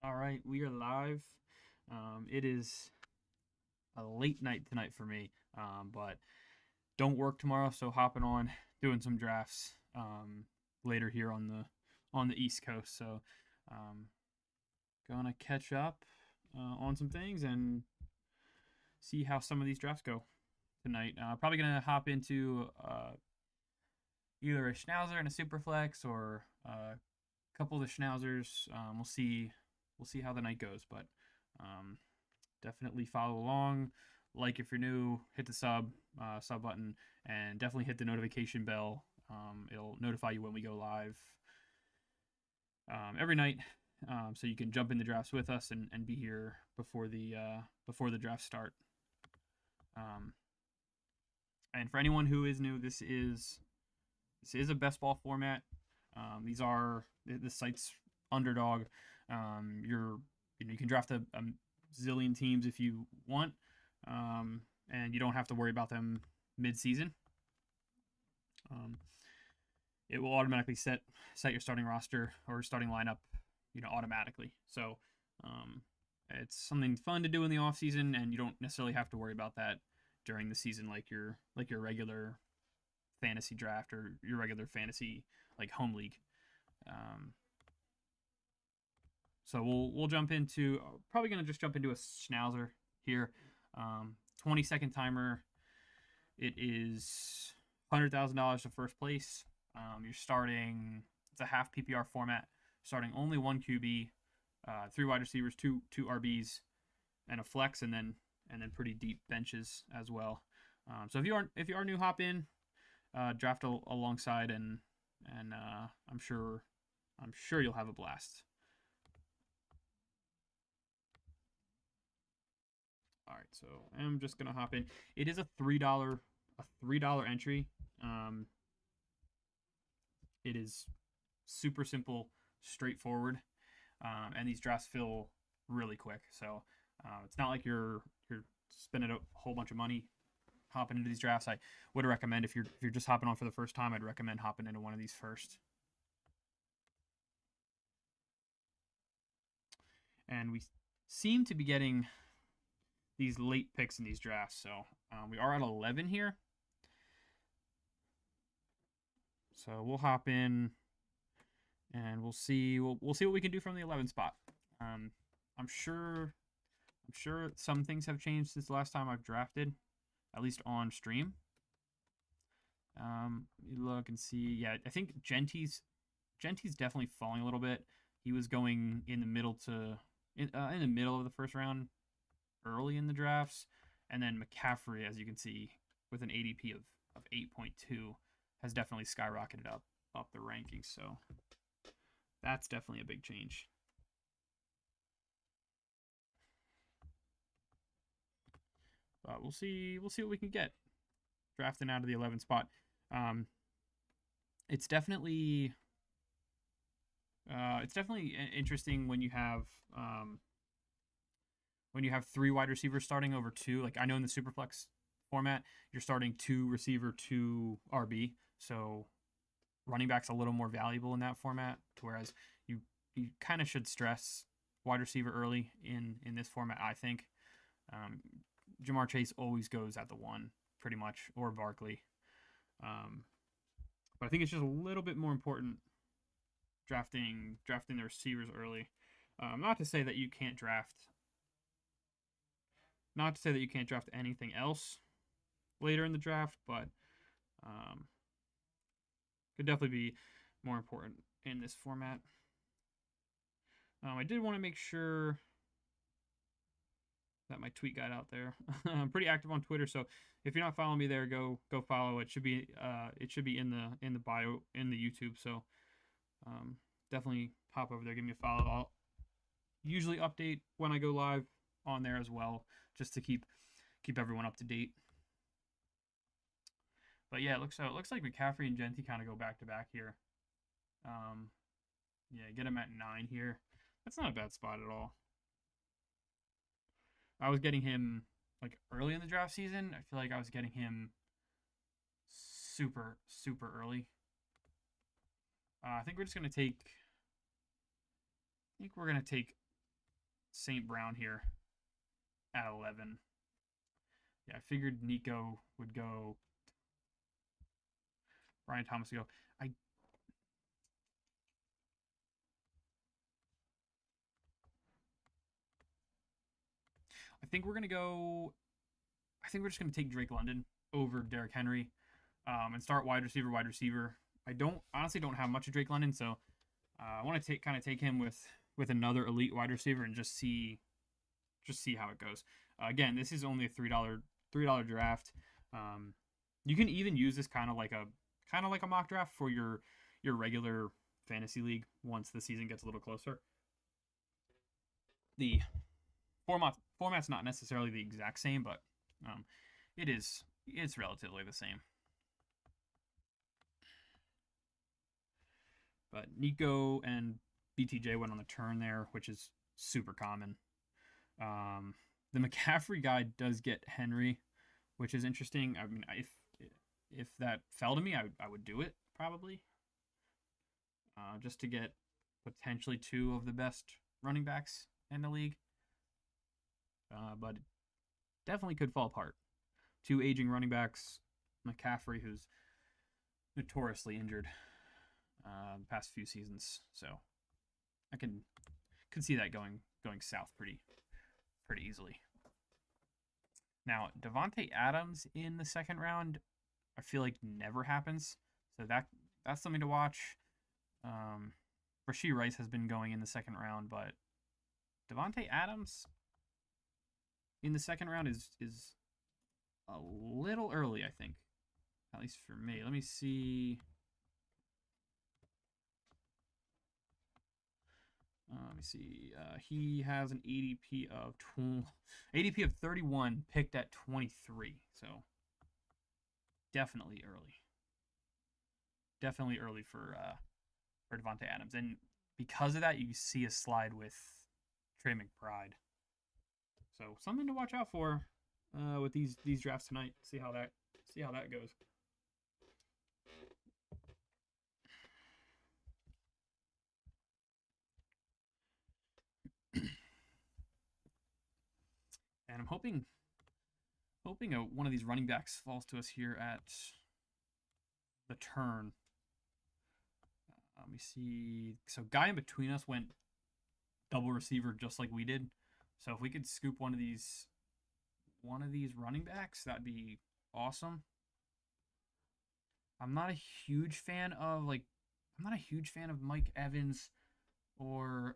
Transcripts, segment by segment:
All right, we are live. It is a late night tonight for me, but don't work tomorrow, so hopping on, doing some drafts later here on the East Coast. So, um, gonna catch up on some things and see how some of these drafts go tonight. Probably gonna hop into either a Schnauzer and a Superflex or a couple of the Schnauzers. We'll see how the night goes, but um, definitely follow along. Like if you're new, hit the sub button, and definitely hit the notification bell. It'll notify you when we go live every night, so you can jump in the drafts with us and be here before the drafts start. Um, and for anyone who is new, this is a best ball format. These are the site's underdog. You can draft a zillion teams if you want, and you don't have to worry about them mid-season. Um, it will automatically set your starting roster or starting lineup, automatically. So it's something fun to do in the off season, and you don't necessarily have to worry about that during the season like your regular fantasy draft or your regular fantasy like home league. Um, so we'll jump into probably gonna just jump into a Schnauzer here. 20-second timer. It is $100,000 to first place. You're starting. It's a half PPR format. Starting only one QB, three wide receivers, two RBs, and a flex, and then pretty deep benches as well. So if you are new, hop in, draft alongside, and I'm sure you'll have a blast. All right, so I'm just gonna hop in. It is a $3 entry. Um, it is super simple, straightforward, and these drafts fill really quick. So it's not like you're spending a whole bunch of money hopping into these drafts. I would recommend if you're just hopping on for the first time, I'd recommend hopping into one of these first. And we seem to be getting these late picks in these drafts. So we are at 11 here. So we'll hop in and we'll see what we can do from the 11 spot. Um, I'm sure I'm sure some things have changed since the last time I've drafted, at least on stream. You look and see. Yeah, I think Gentie's definitely falling a little bit. He was going in the middle in the middle of the first round, early in the drafts, and then McCaffrey, as you can see, with an ADP of 8.2, has definitely skyrocketed up the rankings. So that's definitely a big change. But we'll see what we can get drafting out of the 11 spot. Um, it's definitely it's definitely interesting when you have three wide receivers starting over two. Like I know in the superflex format, you're starting two receiver, two RB. So running back's a little more valuable in that format. Whereas you kind of should stress wide receiver early in this format. I think um, Jamar Chase always goes at the one pretty much, or Barkley. Um, but I think it's just a little bit more important drafting the receivers early. Not to say that you can't draft, not to say that you can't draft anything else later in the draft, but um, could definitely be more important in this format. I did want to make sure that my tweet got out there. I'm pretty active on Twitter, so if you're not following me there, go follow. It should be in the bio in the YouTube. So um, definitely hop over there, give me a follow. I'll usually update when I go live on there as well, just to keep everyone up to date. But yeah, it looks like McCaffrey and Genty kind of go back to back here. Um, yeah, get him at 9 here. That's not a bad spot at all. I was getting him like early in the draft season. I feel like I was getting him super early. I think we're just gonna take. I think we're gonna take St. Brown here at 11. Yeah, I figured Nico would go. Brian Thomas would go. I think we're gonna go. I think we're just gonna take Drake London over Derrick Henry, and start wide receiver, wide receiver. I honestly don't have much of Drake London, so I want to take him with another elite wide receiver and just see how it goes. Again, this is only a $3 draft. You can even use this kind of like a mock draft for your regular fantasy league once the season gets a little closer. The format's not necessarily the exact same, but it's relatively the same. But Nico and BTJ went on the turn there, which is super common. The McCaffrey guy does get Henry, which is interesting. I mean, if that fell to me, I would do it probably, just to get potentially two of the best running backs in the league. But it definitely could fall apart. Two aging running backs, McCaffrey, who's notoriously injured the past few seasons, so I can see that going south pretty easily. Now, Devontae Adams in the second round, I feel like never happens, so that's something to watch. Rashee Rice has been going in the second round, but Devontae Adams in the second round is a little early, I think, at least for me. Let me see. He has an ADP of 31, picked at 23. So definitely early. Definitely early for Devontae Adams, and because of that, you see a slide with Trey McBride. So something to watch out for with these drafts tonight. See how that goes. And I'm hoping one of these running backs falls to us here at the turn. Let me see. So guy in between us went double receiver just like we did. So if we could scoop one of these running backs, that'd be awesome. I'm not a huge fan of Mike Evans or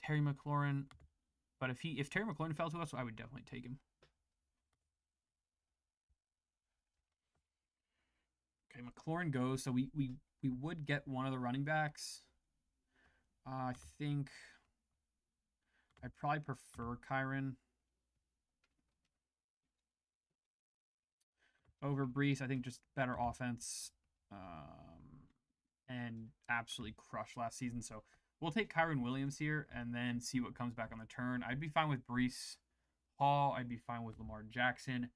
Terry McLaurin. But if Terry McLaurin fell to us, I would definitely take him. Okay, McLaurin goes. So we would get one of the running backs. I think I'd probably prefer Kyron over Brees. I think just better offense, and absolutely crushed last season. So we'll take Kyron Williams here and then see what comes back on the turn. I'd be fine with Brees Hall. I'd be fine with Lamar Jackson.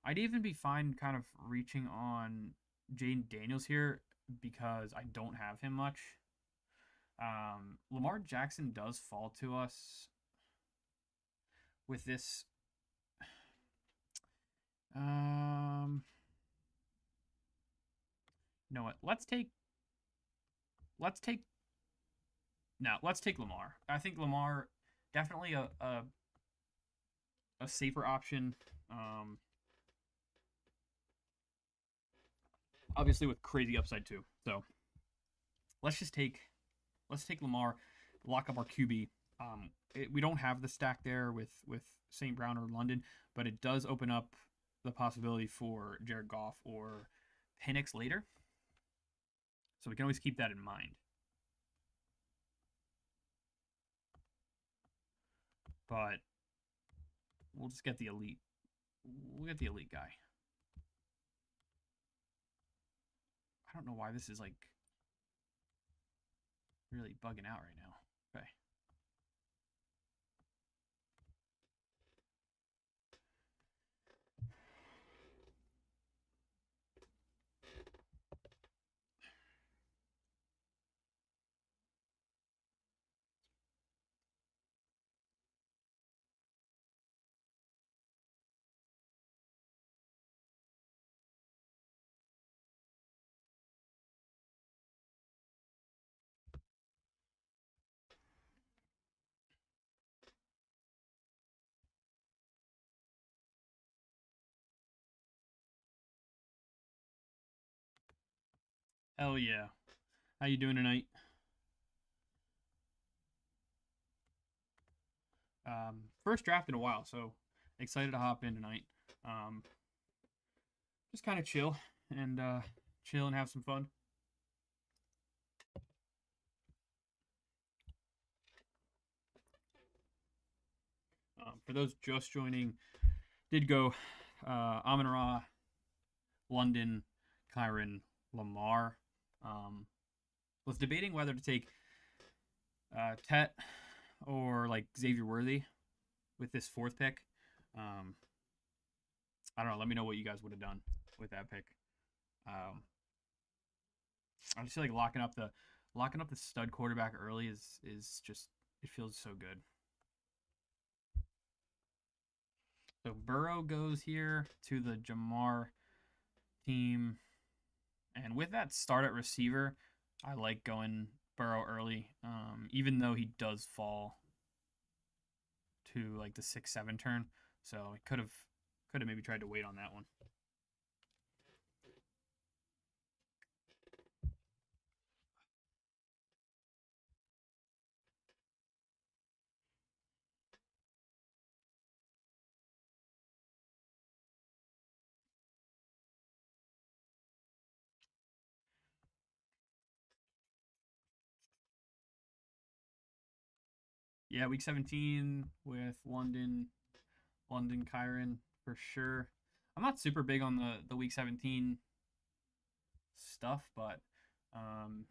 I'd even be fine kind of reaching on Jaden Daniels here because I don't have him much. Lamar Jackson does fall to us with this. You know what? Let's take Lamar. I think Lamar definitely a safer option. Obviously with crazy upside too. So let's take Lamar, lock up our QB. We don't have the stack there with St. Brown or London, but it does open up the possibility for Jared Goff or Penix later. So we can always keep that in mind. But we'll just get the elite. We'll get the elite guy. I don't know why this is like really bugging out right now. Okay. Hell yeah. How you doing tonight? First draft in a while, so excited to hop in tonight. Um, just kind of chill and have some fun. For those just joining, did go Amon Ra, London, Kyron, Lamar. Was debating whether to take Tet or like Xavier Worthy with this fourth pick. Um, I don't know. Let me know what you guys would have done with that pick. I just feel like locking up the stud quarterback early is just it feels so good. So Burrow goes here to the Jamar team, and with that start at receiver, I like going Burrow early, even though he does fall to like the 6-7 turn. So I could have maybe tried to wait on that one. Yeah, week 17 with London Kyron for sure. I'm not super big on the week 17 stuff, but um,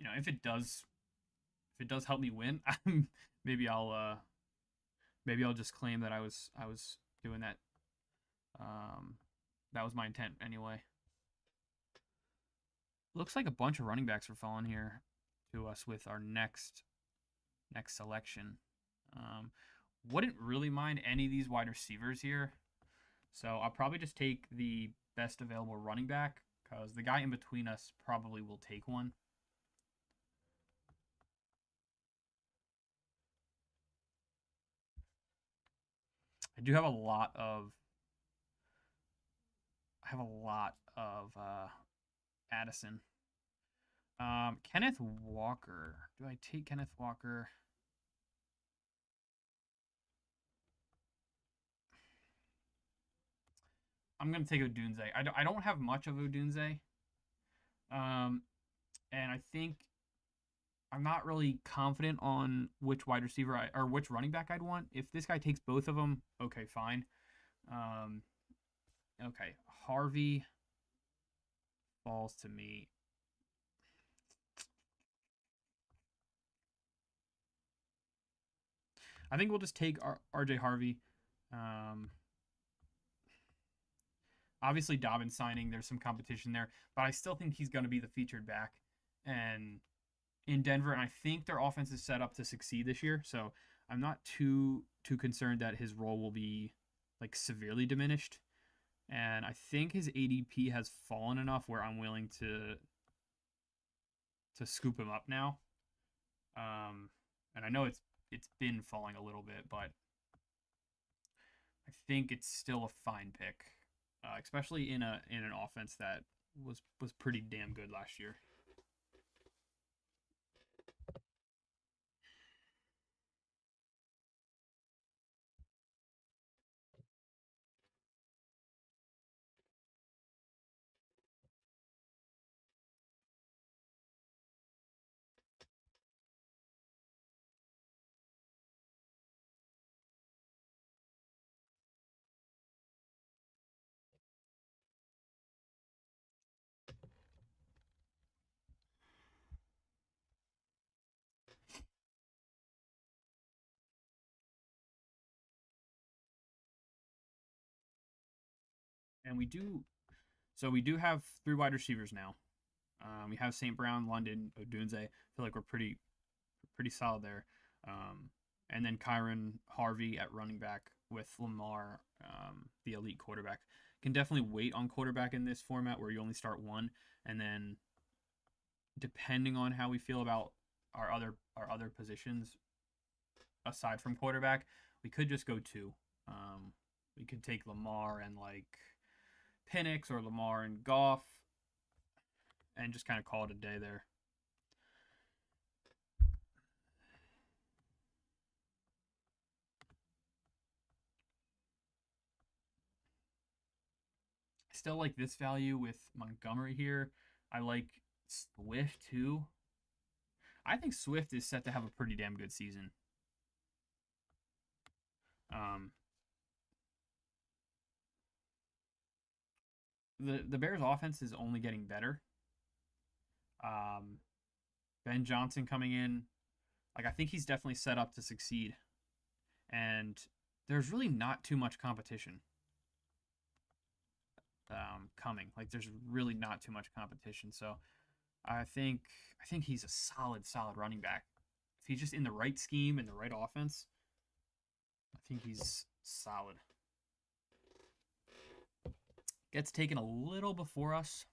if it does help me win, maybe I'll just claim that I was doing that. Um, that was my intent anyway. Looks like a bunch of running backs are falling here to us with our next selection. Um, wouldn't really mind any of these wide receivers here, so I'll probably just take the best available running back because the guy in between us probably will take one. I do have a lot of Addison. Kenneth Walker. Do I take Kenneth Walker? I'm gonna take Odunze. I don't have much of Odunze, um, and I think I'm not really confident on which wide receiver or which running back I'd want. If this guy takes both of them, okay, fine. Um, okay, Harvey falls to me. I think we'll just take RJ Harvey. Um, obviously, Dobbins signing, there's some competition there, but I still think he's going to be the featured back. And in Denver, and I think their offense is set up to succeed this year. So I'm not too concerned that his role will be like severely diminished. And I think his ADP has fallen enough where I'm willing to scoop him up now. And I know it's been falling a little bit, but I think it's still a fine pick, especially in an offense that was pretty damn good last year. And we do have three wide receivers now. We have St. Brown, London, Odunze. I feel like we're pretty solid there. And then Kyron Harvey at running back with Lamar, the elite quarterback. Can definitely wait on quarterback in this format where you only start one, and then depending on how we feel about our other positions aside from quarterback, we could just go two. We could take Lamar and like Penix or Lamar and Goff, and just kind of call it a day there. I still like this value with Montgomery here. I like Swift too. I think Swift is set to have a pretty damn good season. Um, the Bears' offense is only getting better. Ben Johnson coming in, like I think he's definitely set up to succeed, and there's really not too much competition coming. Like there's really not too much competition, so I think he's a solid running back. If he's just in the right scheme and the right offense, I think he's solid. Gets taken a little before us.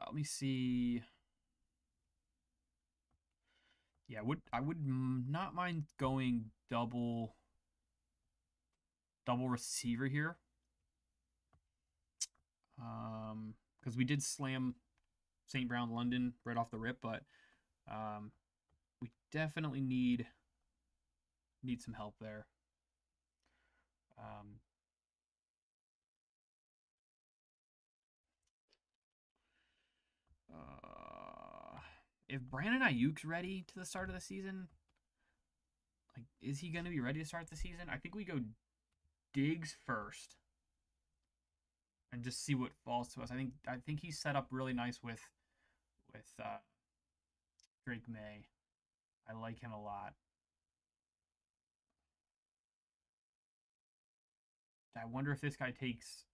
Let me see. Yeah, I would not mind going double receiver here. Because we did slam St. Brown London right off the rip, but we definitely need some help there. If Brandon Ayuk's ready to the start of the season, like, is he going to be ready to start the season? I think we go Diggs first and just see what falls to us. I think he's set up really nice with Drake May. I like him a lot. I wonder if this guy takes.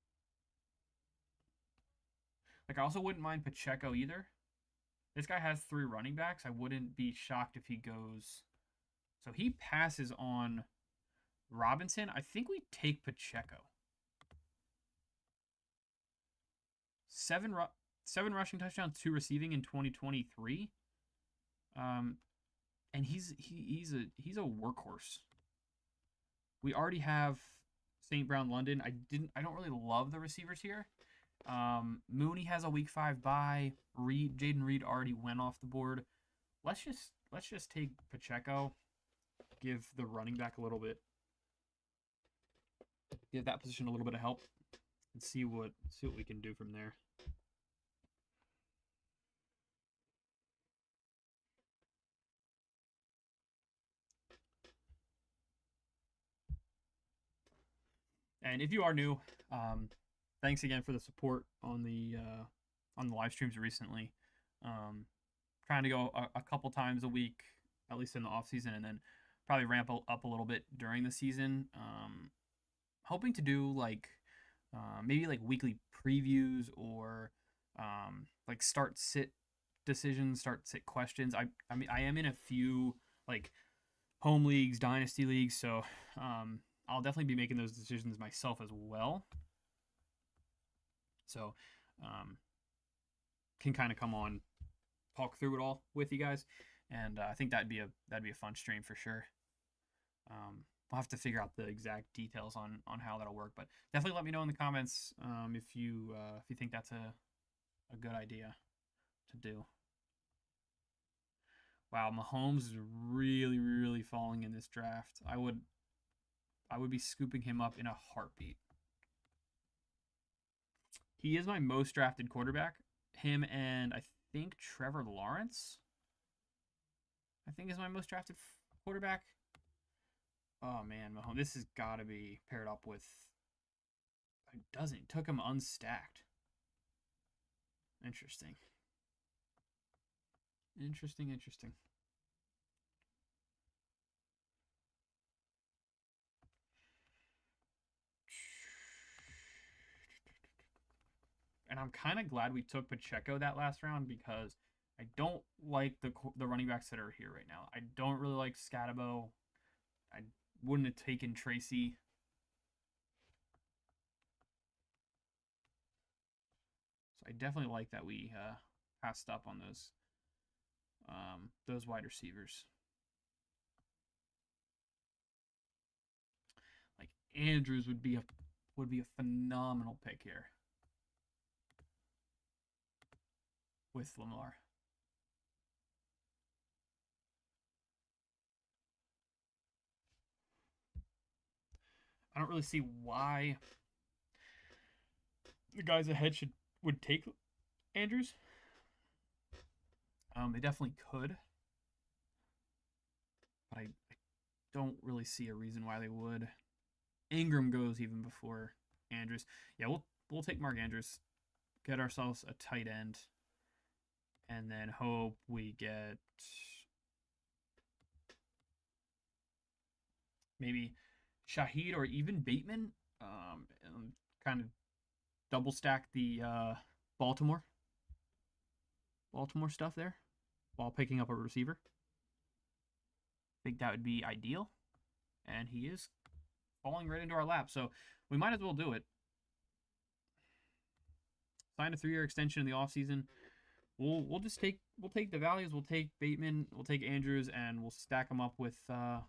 Like, I also wouldn't mind Pacheco either. This guy has 3 running backs. I wouldn't be shocked if he goes. So he passes on Robinson. I think we take Pacheco. 7 rushing touchdowns, 2 receiving in 2023. And he's a workhorse. We already have St. Brown London. I don't really love the receivers here. Mooney has a week 5 bye. Jaden Reed already went off the board. Let's just take Pacheco. Give the running back a little bit. Give that position a little bit of help, and see what we can do from there. And if you are new, thanks again for the support on the live streams recently. Trying to go a couple times a week, at least in the off season, and then probably ramp up a little bit during the season. Hoping to do like maybe like weekly previews or like start sit decisions, start sit questions. I mean I am in a few like home leagues, dynasty leagues, so I'll definitely be making those decisions myself as well. So can kind of come on, talk through it all with you guys, and I think that'd be a fun stream for sure. We'll have to figure out the exact details on how that'll work, but definitely let me know in the comments if you think that's a good idea to do. Wow, Mahomes is really falling in this draft. I would be scooping him up in a heartbeat. He is my most drafted quarterback. Him and I think Trevor Lawrence, I think, is my most drafted quarterback. Oh man, Mahomes, this has got to be paired up with. It doesn't. It took him unstacked. Interesting. And I'm kind of glad we took Pacheco that last round because I don't like the running backs that are here right now. I don't really like Scatabo. I wouldn't have taken Tracy. So I definitely like that we passed up on those wide receivers. Like Andrews would be a phenomenal pick here. with Lamar. I don't really see why the guys ahead would take Andrews. They definitely could, but I don't really see a reason why they would. Ingram goes even before Andrews. Yeah, we'll take Mark Andrews, get ourselves a tight end, and then hope we get maybe Shaheed or even Bateman. And kind of double stack the Baltimore stuff there while picking up a receiver. I think that would be ideal, and he is falling right into our lap, so we might as well do it. Sign a 3-year extension in the offseason. We'll take the values. We'll take Bateman, we'll take Andrews, and we'll stack them up with Lamar.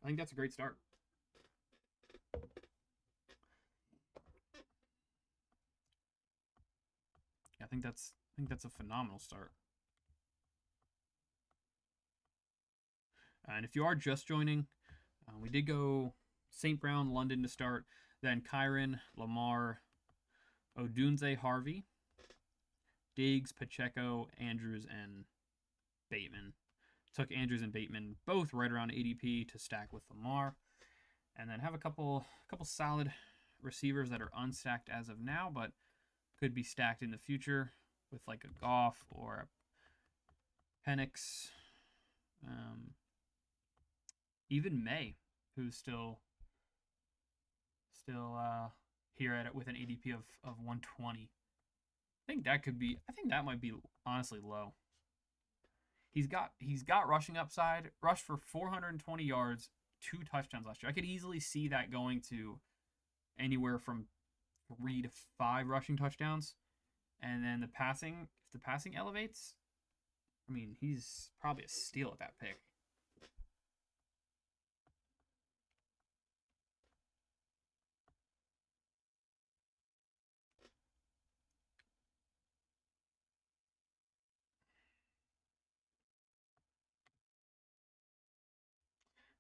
I think that's a great start. I think that's a phenomenal start. And if you are just joining, we did go St. Brown, London to start, then Kyron, Lamar, Odunze, Harvey, Diggs, Pacheco, Andrews, and Bateman. Took Andrews and Bateman both right around ADP to stack with Lamar, and then have a couple solid receivers that are unstacked as of now, but could be stacked in the future with like a Goff or a Penix, even May, who's still here at it with an ADP of 120. I think that might be honestly low. He's got rushing upside. Rushed for 420 yards, 2 touchdowns last year. I could easily see that going to anywhere from 3 to 5 rushing touchdowns. And then if the passing elevates, I mean, he's probably a steal at that pick.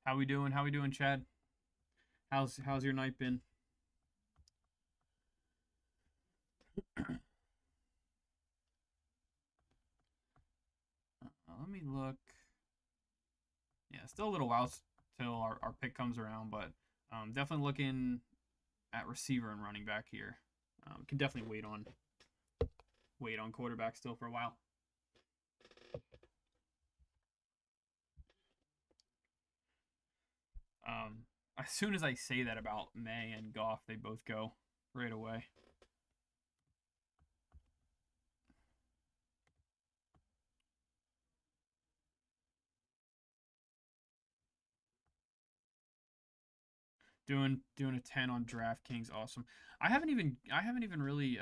How we doing? How we doing, Chad? How's your night been? Let me look. Yeah, still a little while till our pick comes around, but definitely looking at receiver and running back here. Can definitely wait on quarterback still for a while. As soon as I say that about May and Goff, they both go right away. Doing a 10 on DraftKings, awesome. I haven't even really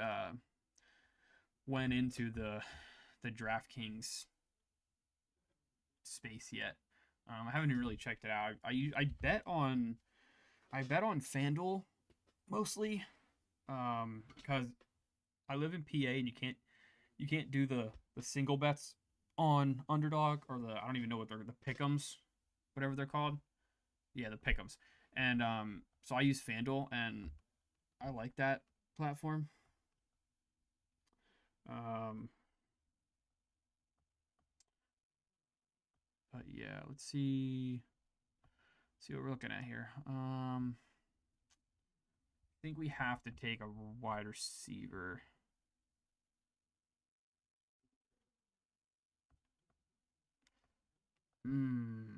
went into the DraftKings space yet. I haven't even really checked it out. I bet on FanDuel mostly because I live in PA and you can't do the single bets on underdog or I don't even know what they're the pick'ems, whatever they're called. Yeah, the pick'ems. And so I use FanDuel and I like that platform. But yeah, let's see what we're looking at here. I think we have to take a wide receiver. And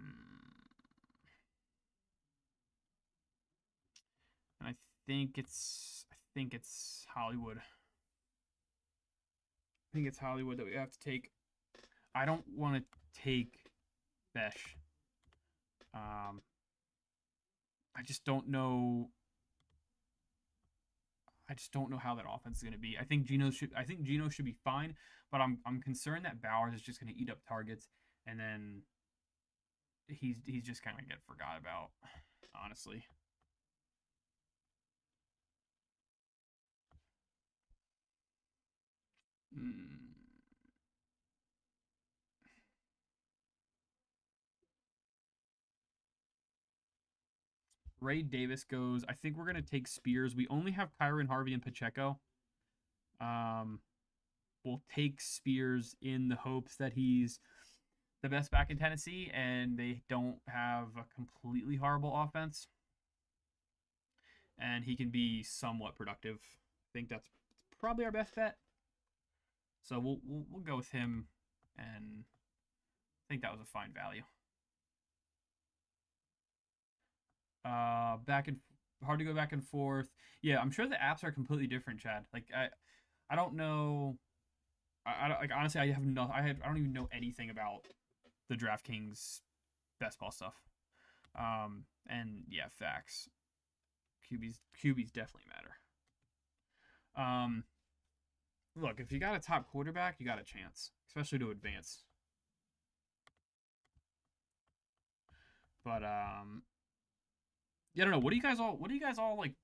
I think it's Hollywood. I think it's Hollywood that we have to take. I don't want to take Besh. I just don't know. How that offense is going to be. I think Geno should be fine, but I'm concerned that Bowers is just going to eat up targets, and then he's just kind of get forgot about, honestly. Mm. Ray Davis goes. I think we're gonna take Spears. We only have Kyron, Harvey, and Pacheco. Um, we'll take Spears in the hopes that he's the best back in Tennessee and they don't have a completely horrible offense, and he can be somewhat productive. I think that's probably our best bet. So we'll go with him, and I think that was a fine value. Back and hard to go back and forth. Yeah, I'm sure the apps are completely different, Chad. Like I don't know. I like honestly, I have no. I don't even know anything about the DraftKings best ball stuff. And yeah, facts. QBs definitely matter. Um, look, if you got a top quarterback, you got a chance, especially to advance. But yeah, I don't know. What do you guys all like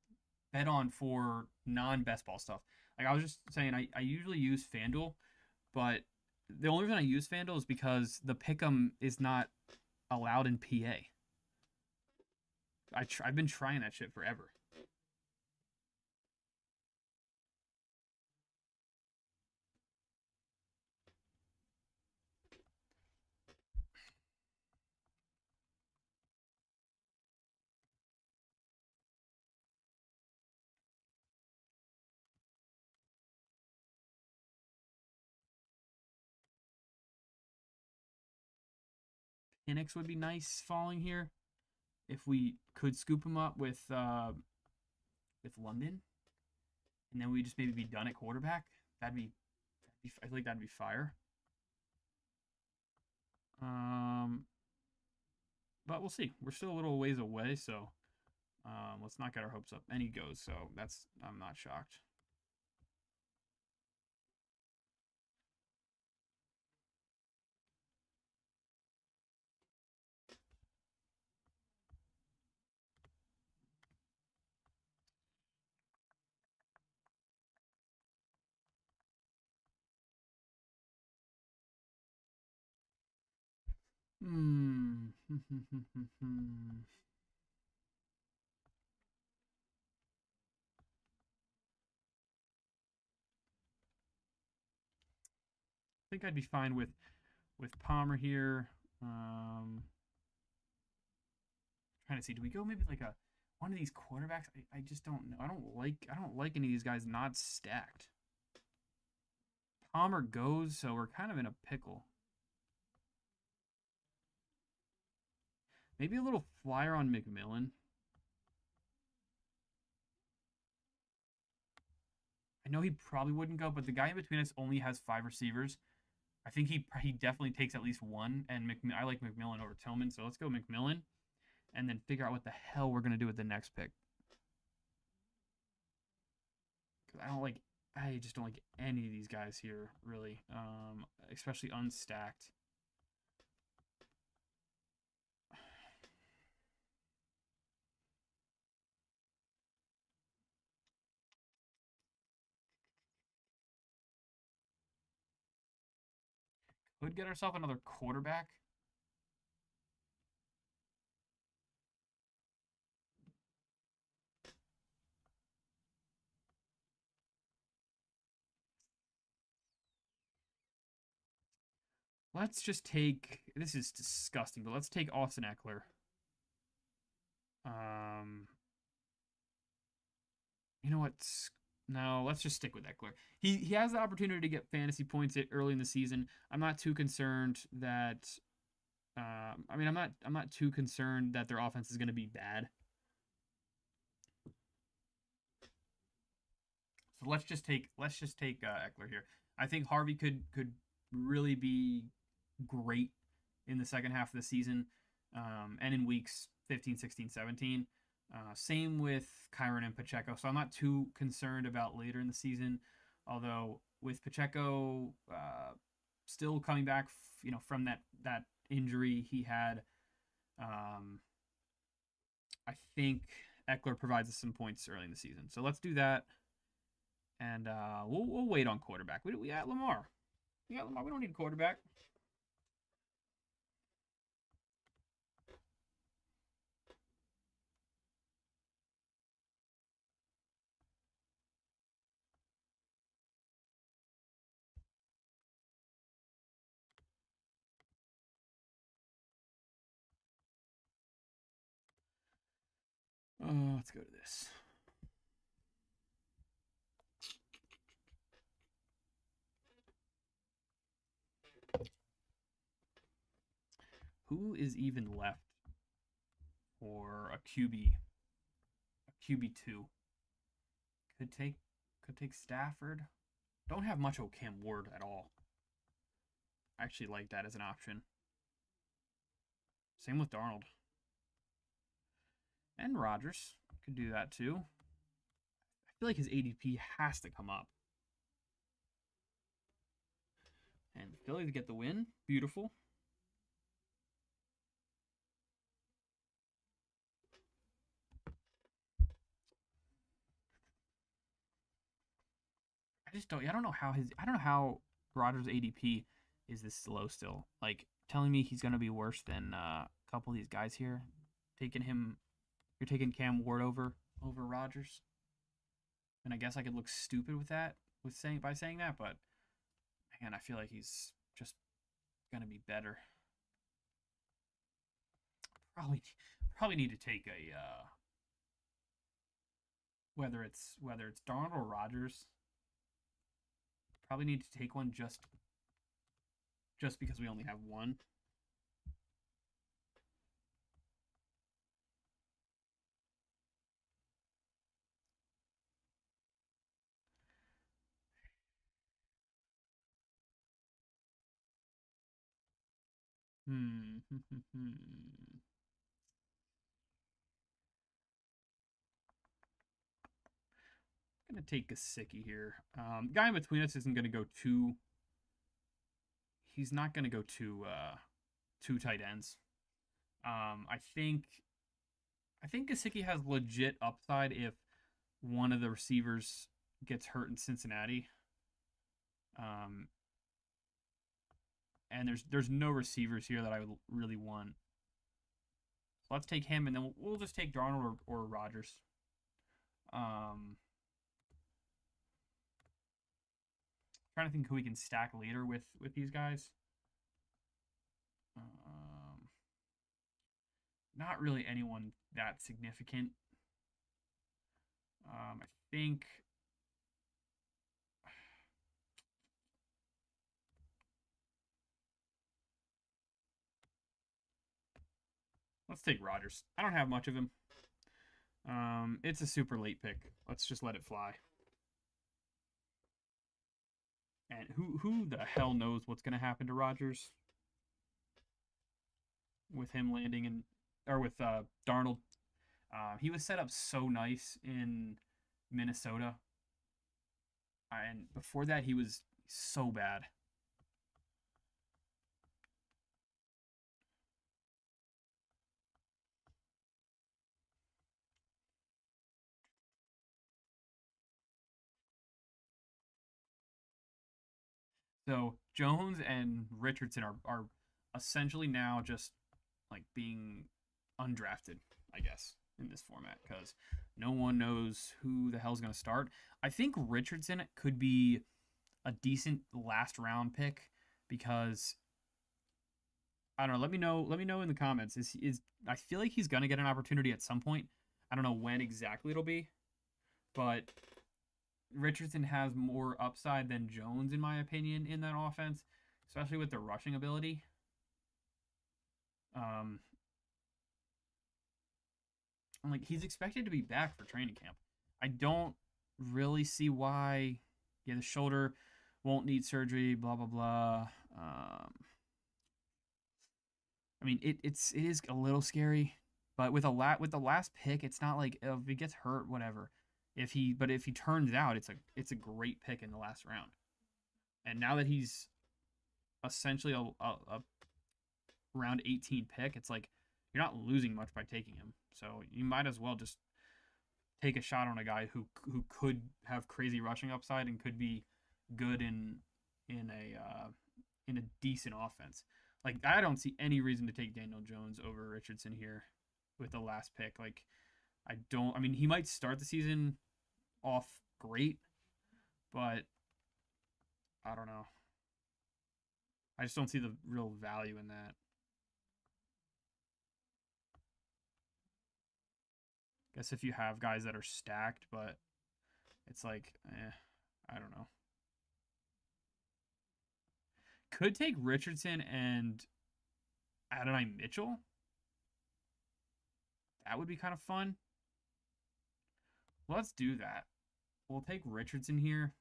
bet on for non best ball stuff? Like I was just saying, I usually use FanDuel, but the only reason I use FanDuel is because the pick'em is not allowed in PA. I've been trying that shit forever. Penix would be nice falling here if we could scoop him up with London, and then we just maybe be done at quarterback. I feel like that'd be fire. Um, but we'll see. We're still a little ways away, so let's not get our hopes up. And he goes, so that's I'm not shocked. Hmm. I think I'd be fine with Palmer here. Trying to see, do we go maybe like a one of these quarterbacks? I just don't know. I don't like any of these guys not stacked. Palmer goes, so we're kind of in a pickle. Maybe a little flyer on McMillan. I know he probably wouldn't go, but the guy in between us only has 5 receivers. I think he definitely takes at least one, and I like McMillan over Tillman, so let's go McMillan, and then figure out what the hell we're gonna do with the next pick. Because I just don't like any of these guys here really, especially unstacked. Could get ourselves another quarterback. Let's just take. This is disgusting, but let's take Austin Eckler. Um, you know what? No, let's just stick with Eckler. He has the opportunity to get fantasy points early in the season. I'm not too concerned that. I mean, I'm not too concerned that their offense is going to be bad. So let's just take Eckler here. I think Harvey could really be great in the second half of the season, and in weeks 15, 16, 17. Same with Kyron and Pacheco. So I'm not too concerned about later in the season. Although with Pacheco still coming back, from that injury he had, um, I think Eckler provides us some points early in the season. So let's do that. And we'll wait on quarterback. We got Lamar. We got Lamar. We don't need a quarterback. Let's go to this. Who is even left for a QB2? Could take Stafford. Don't have much of Cam Ward at all. I actually like that as an option. Same with Darnold. And Rodgers could do that too. I feel like his ADP has to come up. And the Phillies get the win. Beautiful. I don't know how Rodgers' ADP is this low still. Like telling me he's gonna be worse than a couple of these guys here. You're taking Cam Ward over Rodgers. And I guess I could look stupid with that by saying that, but man, I feel like he's just gonna be better. Probably need to take a whether it's Darnold or Rodgers. Probably need to take one just because we only have one. I'm gonna take Gesicki here. Guy in between us isn't gonna go too. He's not gonna go two tight ends. I think Gesicki has legit upside if one of the receivers gets hurt in Cincinnati. And there's no receivers here that I would really want. So let's take him, and then we'll just take Darnold or Rodgers. Trying to think who we can stack later with these guys. Not really anyone that significant. I think. Let's take Rodgers. I don't have much of him. It's a super late pick. Let's just let it fly. And who the hell knows what's going to happen to Rodgers with him landing with Darnold. He was set up so nice in Minnesota, and before that he was so bad. So Jones and Richardson are essentially now just like being undrafted, I guess, in this format because no one knows who the hell's going to start. I think Richardson could be a decent last round pick because I don't know. Let me know in the comments. Is I feel like he's going to get an opportunity at some point. I don't know when exactly it'll be, but Richardson has more upside than Jones, in my opinion, in that offense, especially with their rushing ability. I'm like, he's expected to be back for training camp. I don't really see why. Yeah, the shoulder won't need surgery. Blah blah blah. I mean, it is a little scary, but with the last pick, it's not like if he gets hurt, whatever. If he turns out, it's a great pick in the last round. And now that he's essentially a round 18 pick, it's like you're not losing much by taking him. So you might as well just take a shot on a guy who could have crazy rushing upside and could be good in a decent offense. Like I don't see any reason to take Daniel Jones over Richardson here with the last pick. Like I don't. I mean, he might start the season off great, but I don't know. I just don't see the real value in that. Guess if you have guys that are stacked, but it's like, I don't know. Could take Richardson and Adonai Mitchell. That would be kind of fun. Let's do that. We'll take Richardson here.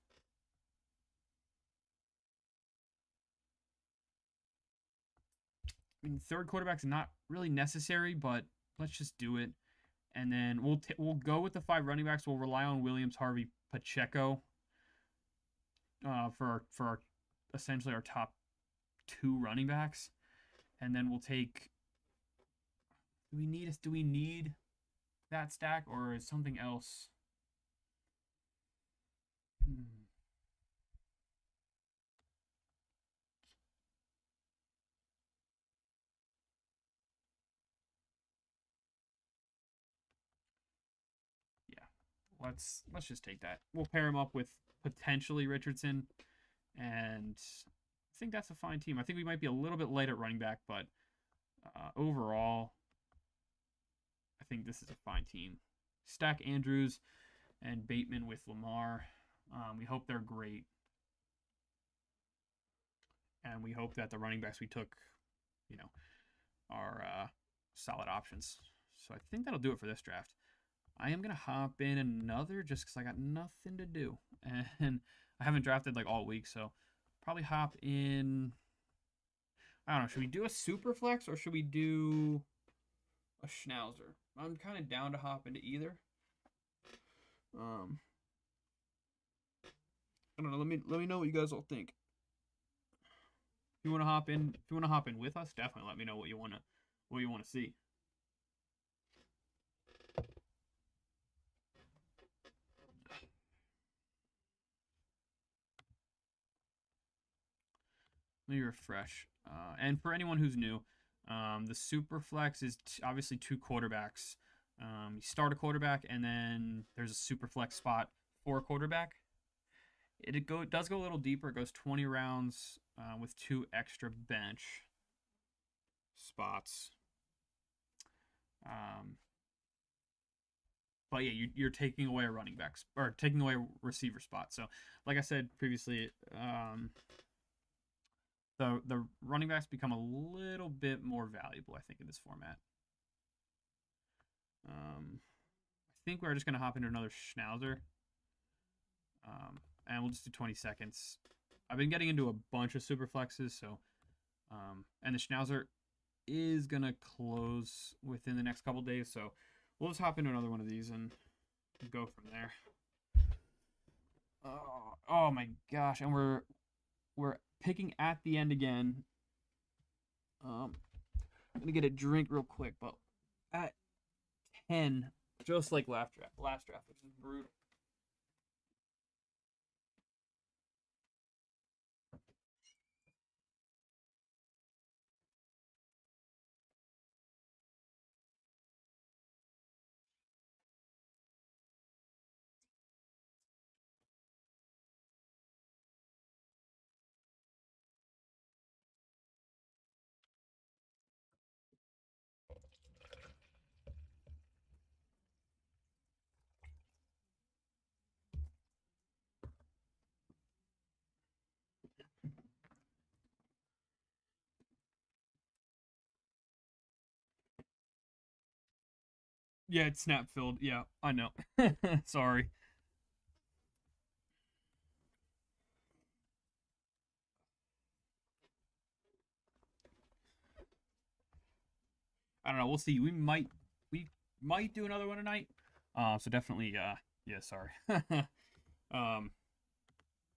I mean, third quarterback's not really necessary, but let's just do it. And then we'll go with the 5 running backs. We'll rely on Williams, Harvey, Pacheco for our essentially our top 2 running backs. And then we'll take. Do we need that stack or is something else? Yeah, let's just take that. We'll pair him up with potentially Richardson, and I think that's a fine team. I think we might be a little bit light at running back, but overall, I think this is a fine team. Stack Andrews and Bateman with Lamar. We hope they're great. And we hope that the running backs we took, are solid options. So I think that'll do it for this draft. I am going to hop in another just because I got nothing to do. And I haven't drafted like all week, so probably hop in. I don't know. Should we do a super flex or should we do a Schnauzer? I'm kind of down to hop into either. I don't know. Let me know what you guys all think. If you want to hop in with us, definitely let me know what you want to see. Let me refresh. And for anyone who's new, the super flex is obviously 2 quarterbacks. You start a quarterback, and then there's a super flex spot for a quarterback. It does go a little deeper. It goes 20 rounds with 2 extra bench spots. But yeah, you're taking away a running back or taking away a receiver spot. So, like I said previously, the running backs become a little bit more valuable, I think, in this format. I think we're just gonna hop into another Schnauzer. And we'll just do 20 seconds. I've been getting into a bunch of super flexes, so and the Schnauzer is gonna close within the next couple days, so we'll just hop into another one of these and go from there. Oh my gosh, and we're picking at the end again. I'm gonna get a drink real quick, but at 10, just like last draft, which is brutal. Yeah, it's snap filled. Yeah, I know. Sorry. I don't know. We'll see. We might do another one tonight. So definitely, yeah. Sorry.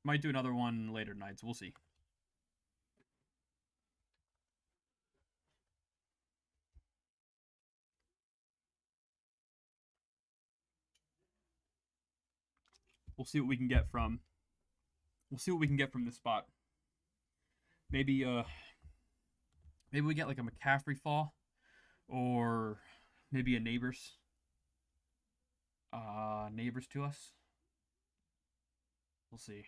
Might do another one later tonight. So we'll see. We'll see what we can get from. We'll see what we can get from this spot. Maybe maybe we get like a McCaffrey fall, or maybe a neighbors to us. We'll see.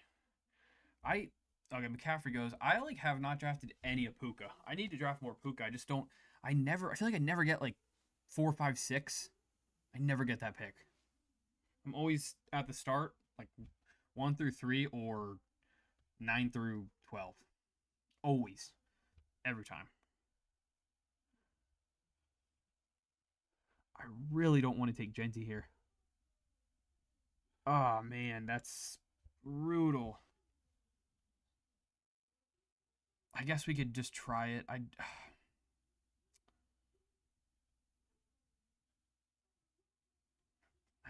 I Okay. McCaffrey goes. I like have not drafted any of Puka. I need to draft more Puka. I just don't. I never. I feel like I never get like 4, 5, 6. I never get that pick. I'm always at the start, like 1 through 3 or 9 through 12. Always, every time. I really don't want to take Genty here. Oh man, that's brutal. I guess we could just try it. I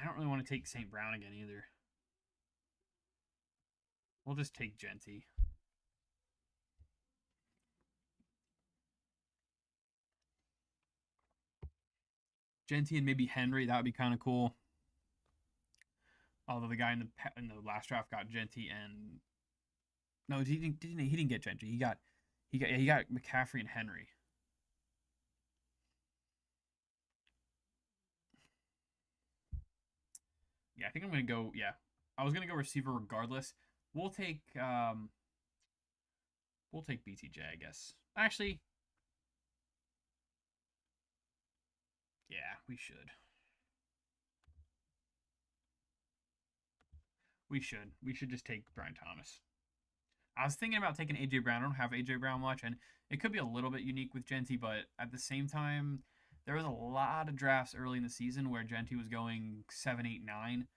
don't really want to take St. Brown again either. We'll just take Genty. Genty and maybe Henry. That would be kind of cool. Although the guy in the last draft got Genty and no, he didn't get Genty. He got McCaffrey and Henry. Yeah, I think I'm gonna go. Yeah, I was gonna go receiver regardless. We'll take BTJ, I guess. Actually, yeah, we should. We should just take Brian Thomas. I was thinking about taking AJ Brown. I don't have AJ Brown much, and it could be a little bit unique with Genty, but at the same time, there was a lot of drafts early in the season where Genty was going 7, 8, 9,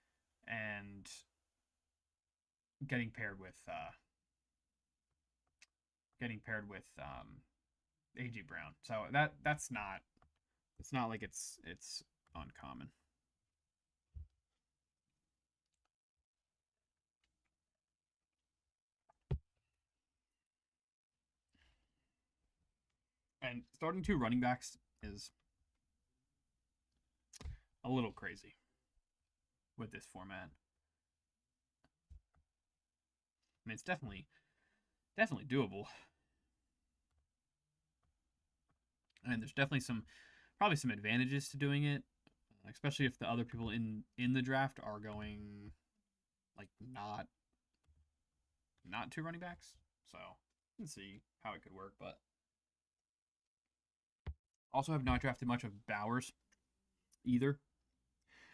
and getting paired with AJ Brown. So that's not it's not like it's uncommon. And starting 2 running backs is a little crazy with this format. I mean, it's definitely doable. And there's definitely probably some advantages to doing it, especially if the other people in the draft are going like not 2 running backs. So let's see how it could work. But also have not drafted much of Bowers either.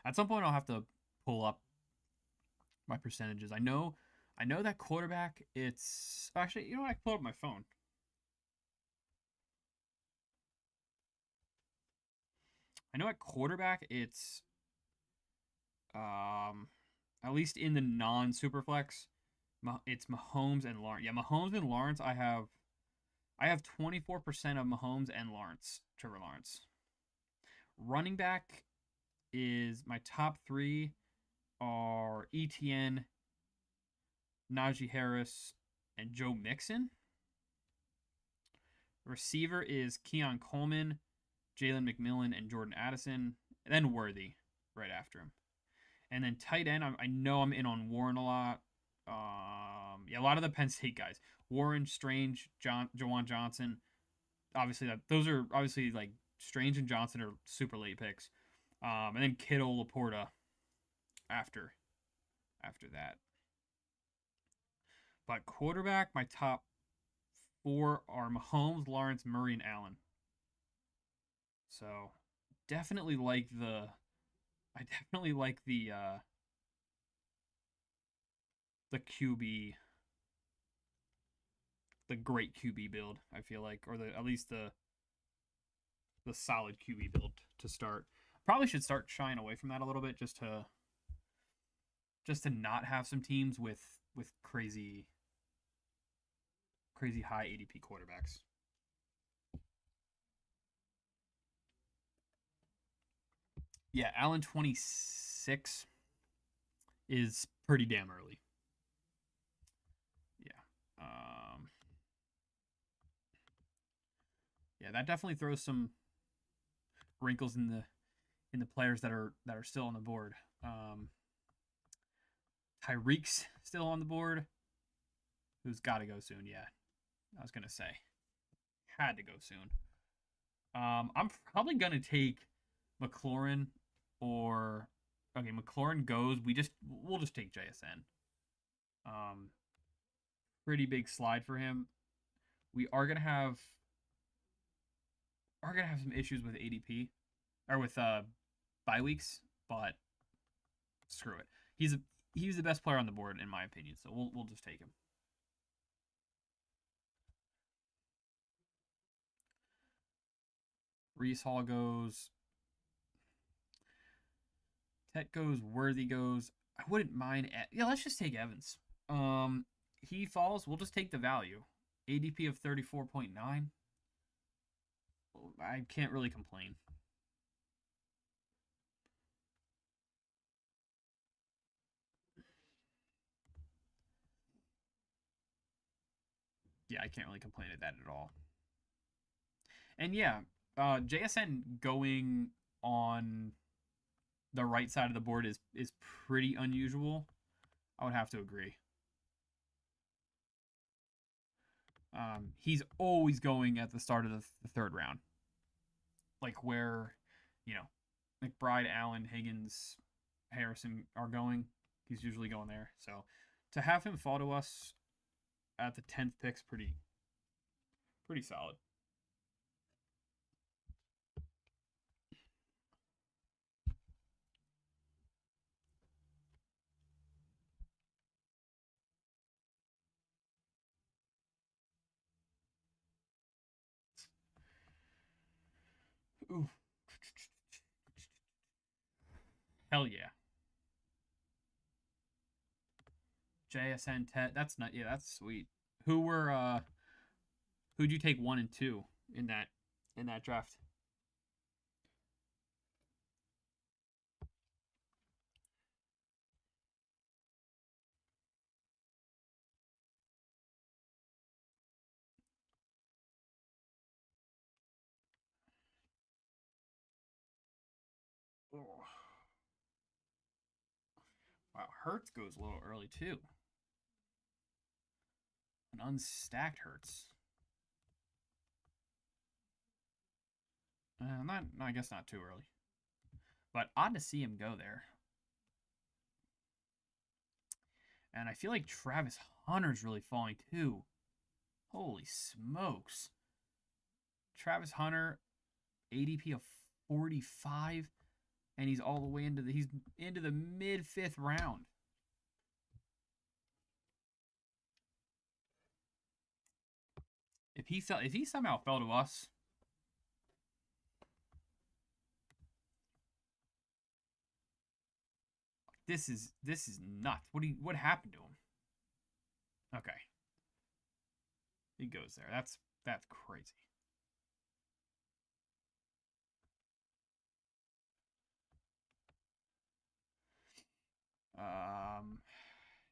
At some point, I'll have to pull up my percentages. I know that quarterback. It's actually, I can pull up my phone. I know at quarterback it's at least in the non-superflex, it's Mahomes and Lawrence. Yeah, Mahomes and Lawrence. I have 24% of Mahomes and Trevor Lawrence. Running back is my top 3 are ETN, Najee Harris, and Joe Mixon. Receiver is Keon Coleman, Jalen McMillan, and Jordan Addison, and then Worthy right after him. And then tight end, I know I'm in on Warren a lot. Yeah, a lot of the Penn State guys. Warren, Strange, Jawan Johnson. Obviously, those are obviously like Strange and Johnson are super late picks. And then Kittle, Laporta after that. But quarterback, my top 4 are Mahomes, Lawrence, Murray, and Allen. So definitely like the QB, the great QB build. I feel like, or at least the solid QB build to start. Probably should start shying away from that a little bit, just to not have some teams with crazy high ADP quarterbacks. Yeah, Allen 26 is pretty damn early. Yeah. Yeah, that definitely throws some wrinkles in the players that are still on the board. Tyreek's still on the board. Who's got to go soon? Yeah, I was gonna say had to go soon. I'm probably gonna take McLaurin or okay, McLaurin goes. We'll just take JSN. Um, Pretty big slide for him. We are gonna have some issues with ADP or with bye weeks, but screw it. He's the best player on the board in my opinion, so we'll just take him. Reese Hall goes. Tet goes. Worthy goes. I wouldn't mind. Yeah, let's just take Evans. He falls. We'll just take the value. ADP of 34.9. I can't really complain. Yeah, I can't really complain at that at all. And yeah, JSN going on the right side of the board is pretty unusual. I would have to agree. He's always going at the start of the third round, like where, you know, McBride, Allen, Higgins, Harrison are going. He's usually going there. So to have him fall to us at the 10th pick's pretty solid. Ooh. Hell yeah. JSN Tet. That's not. Yeah, that's sweet. Who'd you take 1 and 2 in that draft? Oh. Wow, Hertz goes a little early too. An unstacked Hertz. Not, I guess not too early. But odd to see him go there. And I feel like Travis Hunter's really falling too. Holy smokes. Travis Hunter, ADP of 45, and he's all the way into the mid 5th round. If he somehow fell to us, this is nuts. What happened to him? Okay. He goes there. That's crazy.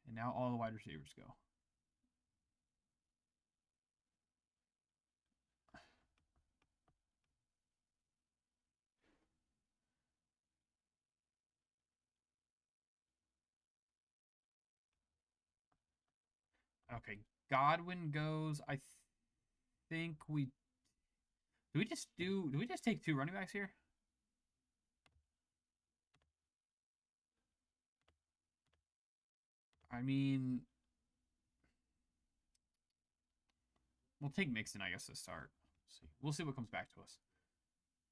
And now all the wide receivers go. Okay, Godwin goes. I think do we just take 2 running backs here? I mean, we'll take Mixon, I guess, to start. We'll see what comes back to us.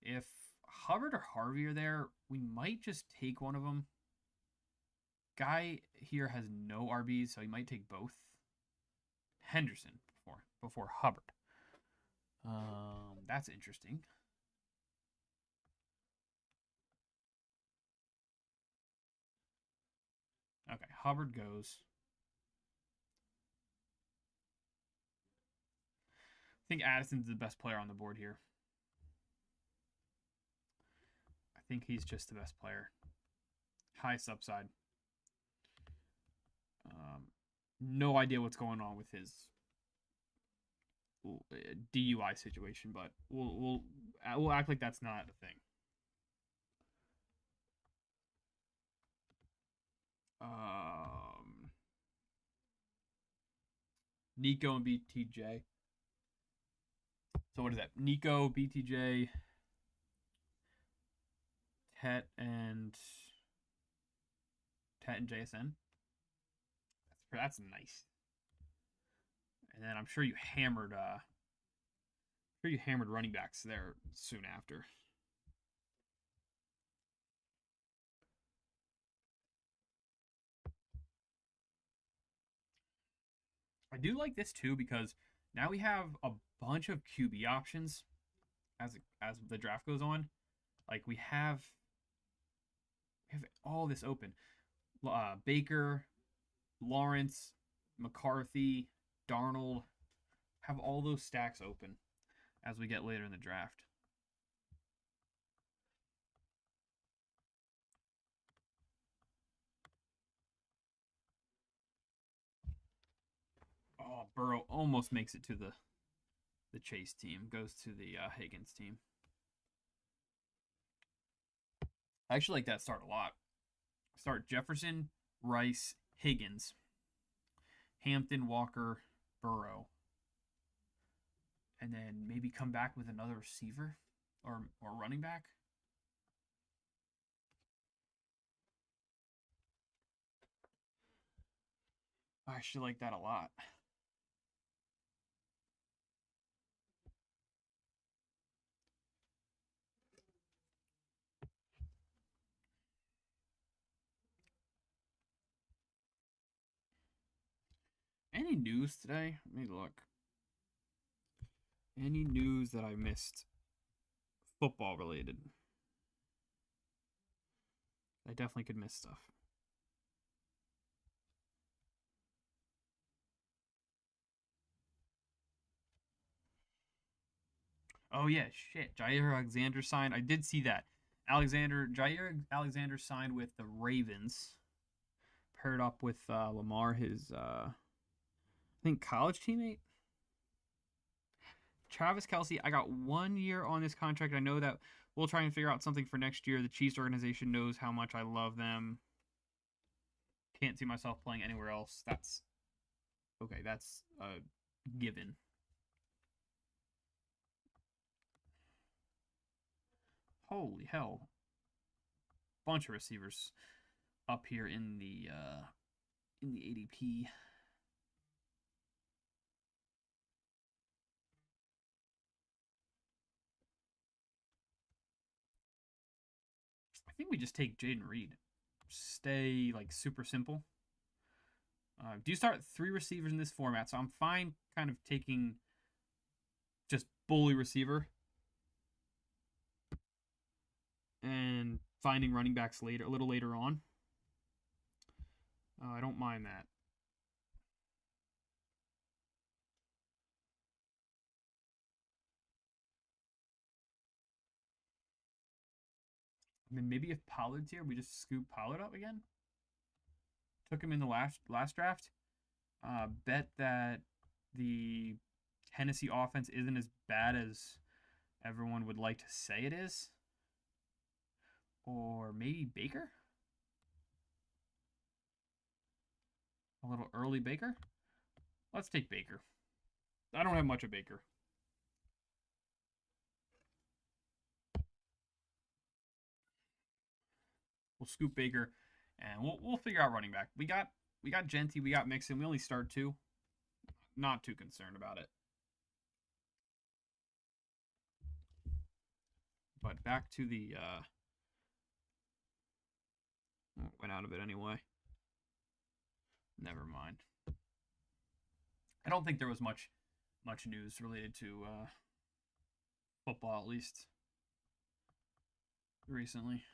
If Hubbard or Harvey are there, we might just take one of them. Guy here has no RBs, so he might take both. Henderson before Hubbard. That's interesting. Okay, Hubbard goes. I think Addison's the best player on the board here. I think he's just the best player. Highest upside. No idea what's going on with his DUI situation, but we'll act like that's not a thing. Nico and BTJ. So what is that? Nico, BTJ, Tet, and JSN. That's nice. And then I'm sure you hammered running backs there soon after. I do like this too because now we have a bunch of QB options as the draft goes on. Like we have all this open. Baker, Lawrence, McCarthy, Darnold have all those stacks open as we get later in the draft. Oh, Burrow almost makes it to the Chase team. Goes to the Higgins team. I actually like that start a lot. Start Jefferson, Rice, Higgins, Hampton, Walker, Burrow, and then maybe come back with another receiver or running back. I actually like that a lot. Any news today? Let me look. Any news that I missed? Football related. I definitely could miss stuff. Oh yeah, shit. Jair Alexander signed. I did see that. Jair Alexander signed with the Ravens. Paired up with Lamar, his I think college teammate. Travis Kelce, I got 1 year on this contract. I know that we'll try and figure out something for next year. The Chiefs organization knows how much I love them. Can't see myself playing anywhere else. That's okay. That's a given. Holy hell! Bunch of receivers up here in the ADP. I think we just take Jaden Reed. Stay like super simple. Do you start 3 receivers in this format? So I'm fine kind of taking just bully receiver and finding running backs later, a little later on. I don't mind that. I mean, maybe if Pollard's here, we just scoop Pollard up again. Took him in the last draft. Bet that the Tennessee offense isn't as bad as everyone would like to say it is. Or maybe Baker? A little early Baker? Let's take Baker. I don't have much of Baker. We'll scoop Baker, and we'll figure out running back. We got Genty, we got Mixon. We only start 2. Not too concerned about it. But back to the went out of it anyway. Never mind. I don't think there was much news related to football, at least recently.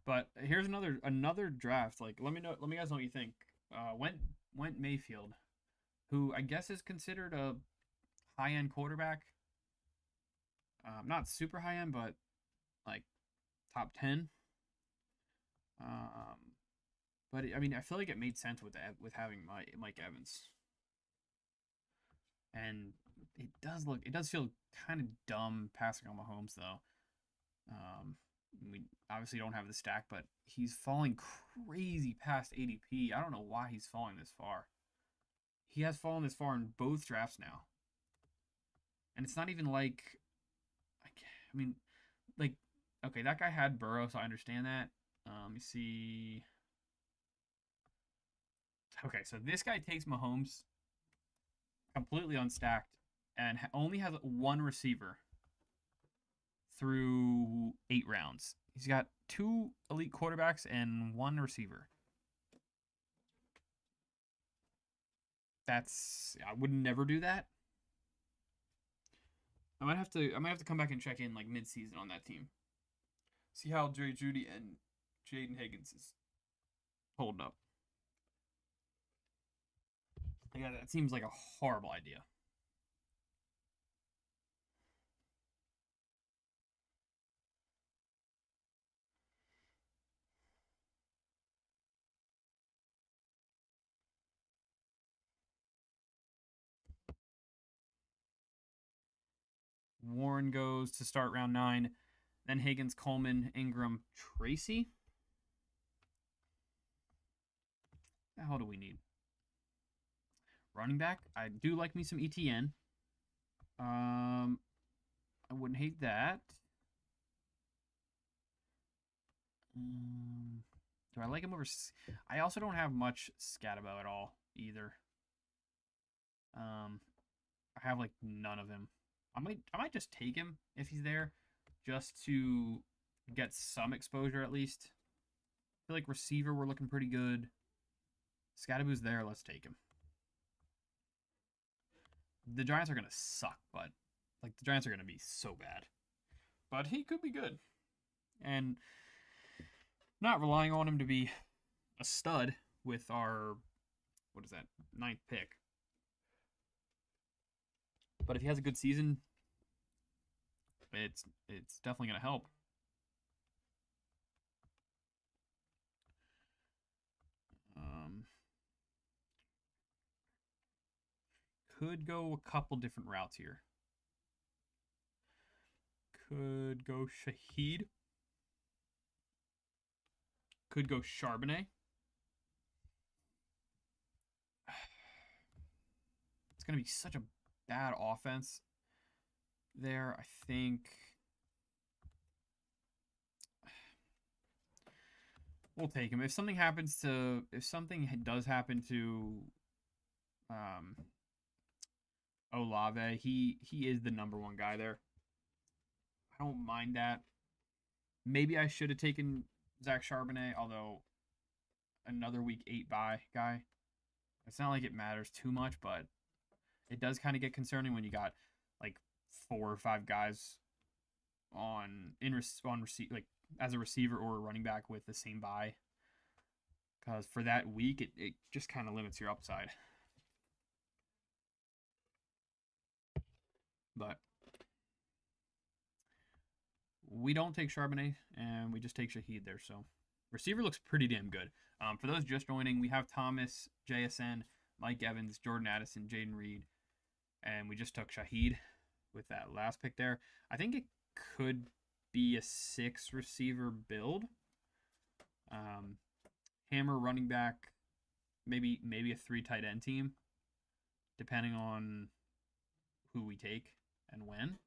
But here's another draft. Like, let me guys know what you think. Went Mayfield, who I guess is considered a high end quarterback. Not super high end, but like top 10. But I mean, I feel like it made sense with having Mike Evans, and it does feel kind of dumb passing on Mahomes though. obviously don't have the stack, but he's falling crazy past ADP. I don't know why he's falling this far. He has fallen this far in both drafts now. And it's not even like, I mean, like, okay, that guy had Burrow, so I understand that. Let me see. Okay, so this guy takes Mahomes completely unstacked and only has one receiver through 8 rounds. He's got 2 elite quarterbacks and 1 receiver. I would never do that. I might have to come back and check in like mid-season on that team. See how Jerry Jeudy and Jaden Higgins is holding up. Yeah, that seems like a horrible idea. Warren goes to start round 9. Then Higgins, Coleman, Ingram, Tracy. What the hell do we need? Running back. I do like me some ETN. I wouldn't hate that. Do I like him over? I also don't have much Scatabo at all either. I have like none of him. I might just take him if he's there, just to get some exposure at least. I feel like receiver we're looking pretty good. Scatabu's there. Let's take him. The Giants are gonna suck, but like the Giants are gonna be so bad. But he could be good, and not relying on him to be a stud with our 9th pick. But if he has a good season, it's definitely gonna help. Could go a couple different routes here. Could go Shaheed. Could go Charbonnet. It's going to be such a bad offense there, I think. We'll take him. If something does happen to Olave, he is the number 1 guy there. I don't mind that. Maybe I should have taken Zach Charbonnet, although another week 8 bye guy. It's not like it matters too much, but it does kind of get concerning when you got like 4 or 5 guys like as a receiver or a running back with the same bye. Because for that week, it just kind of limits your upside. But we don't take Charbonnet, and we just take Shaheed there. So receiver looks pretty damn good. For those just joining, we have Thomas, JSN, Mike Evans, Jordan Addison, Jaden Reed, and we just took Shaheed with that last pick there. I think it could be a 6 receiver build. Hammer running back, maybe a 3 tight end team, depending on who we take and when.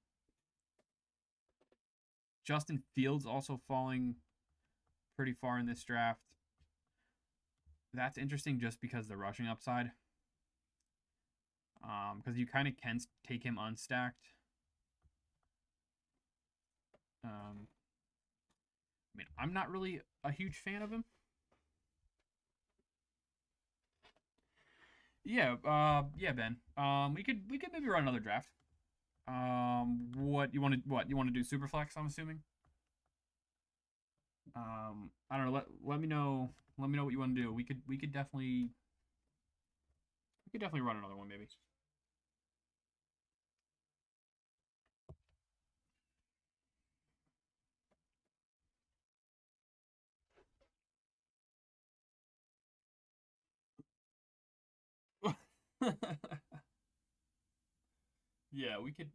Justin Fields also falling pretty far in this draft. That's interesting just because the rushing upside. Because you kind of can take him unstacked. I mean, I'm not really a huge fan of him. Yeah, Ben. We could maybe run another draft. What you want to do? Superflex, I'm assuming. I don't know. Let me know. Let me know what you want to do. We could definitely run another one maybe. Yeah, we could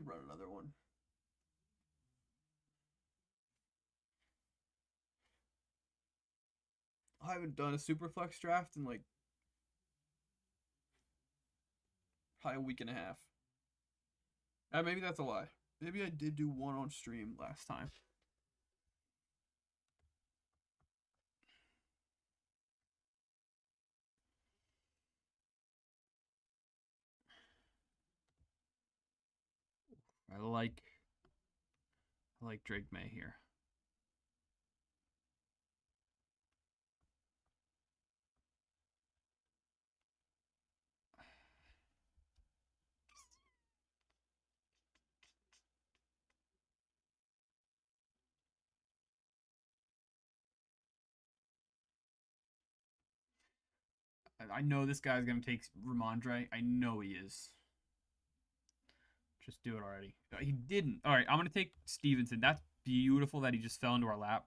run another one. I haven't done a super flex draft in like probably a week and a half. Maybe that's a lie. Maybe I did do one on stream last time. I like Drake May here. I know this guy's gonna take Ramondre. I know he is. Just do it already. He didn't. All right, I'm gonna take Stevenson. That's beautiful that he just fell into our lap.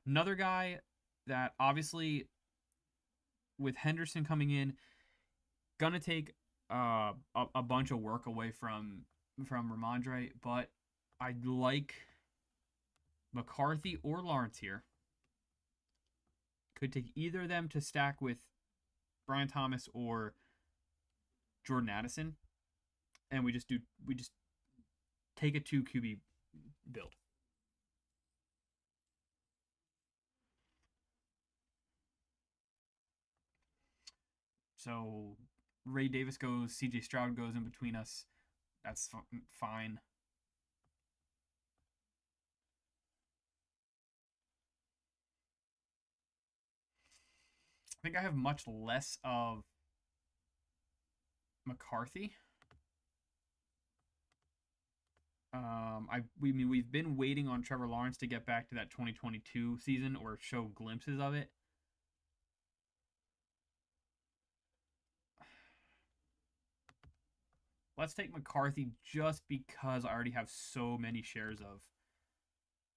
Another guy that obviously with Henderson coming in, gonna take a bunch of work away from Ramondre, but I like McCarthy or Lawrence here. Could take either of them to stack with Brian Thomas or Jordan Addison, and we just take a 2 QB build. So Ray Davis goes, CJ Stroud goes in between us. That's fine. I think I have much less of McCarthy. We've been waiting on Trevor Lawrence to get back to that 2022 season or show glimpses of it. Let's take McCarthy just because I already have so many shares of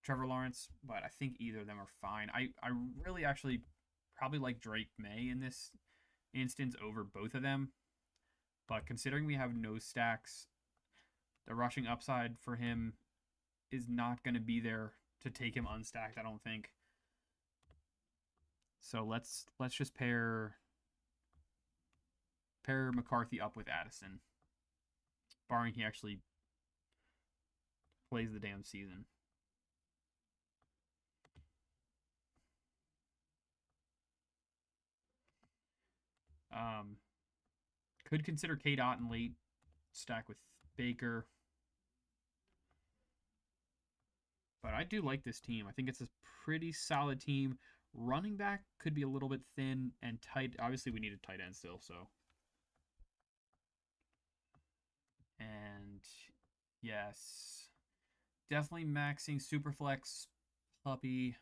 Trevor Lawrence, but I think either of them are fine. I really actually probably like Drake May in this instance over both of them. But considering we have no stacks, the rushing upside for him is not going to be there to take him unstacked, I don't think. So let's just pair McCarthy up with Addison, barring he actually plays the damn season. Could consider K. Dot in late stack with Baker. But I do like this team. I think it's a pretty solid team. Running back could be a little bit thin and tight. Obviously, we need a tight end still, so. And yes, definitely maxing Superflex Puppy.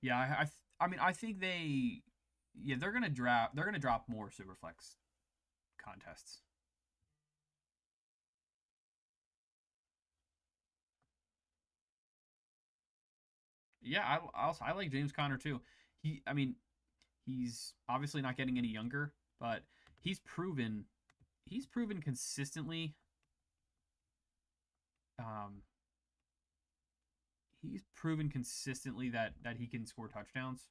Yeah, I mean, I think they're gonna drop more Superflex contests. Yeah, I like James Conner too. I mean, he's obviously not getting any younger, but he's proven consistently. Um, he's proven consistently that he can score touchdowns.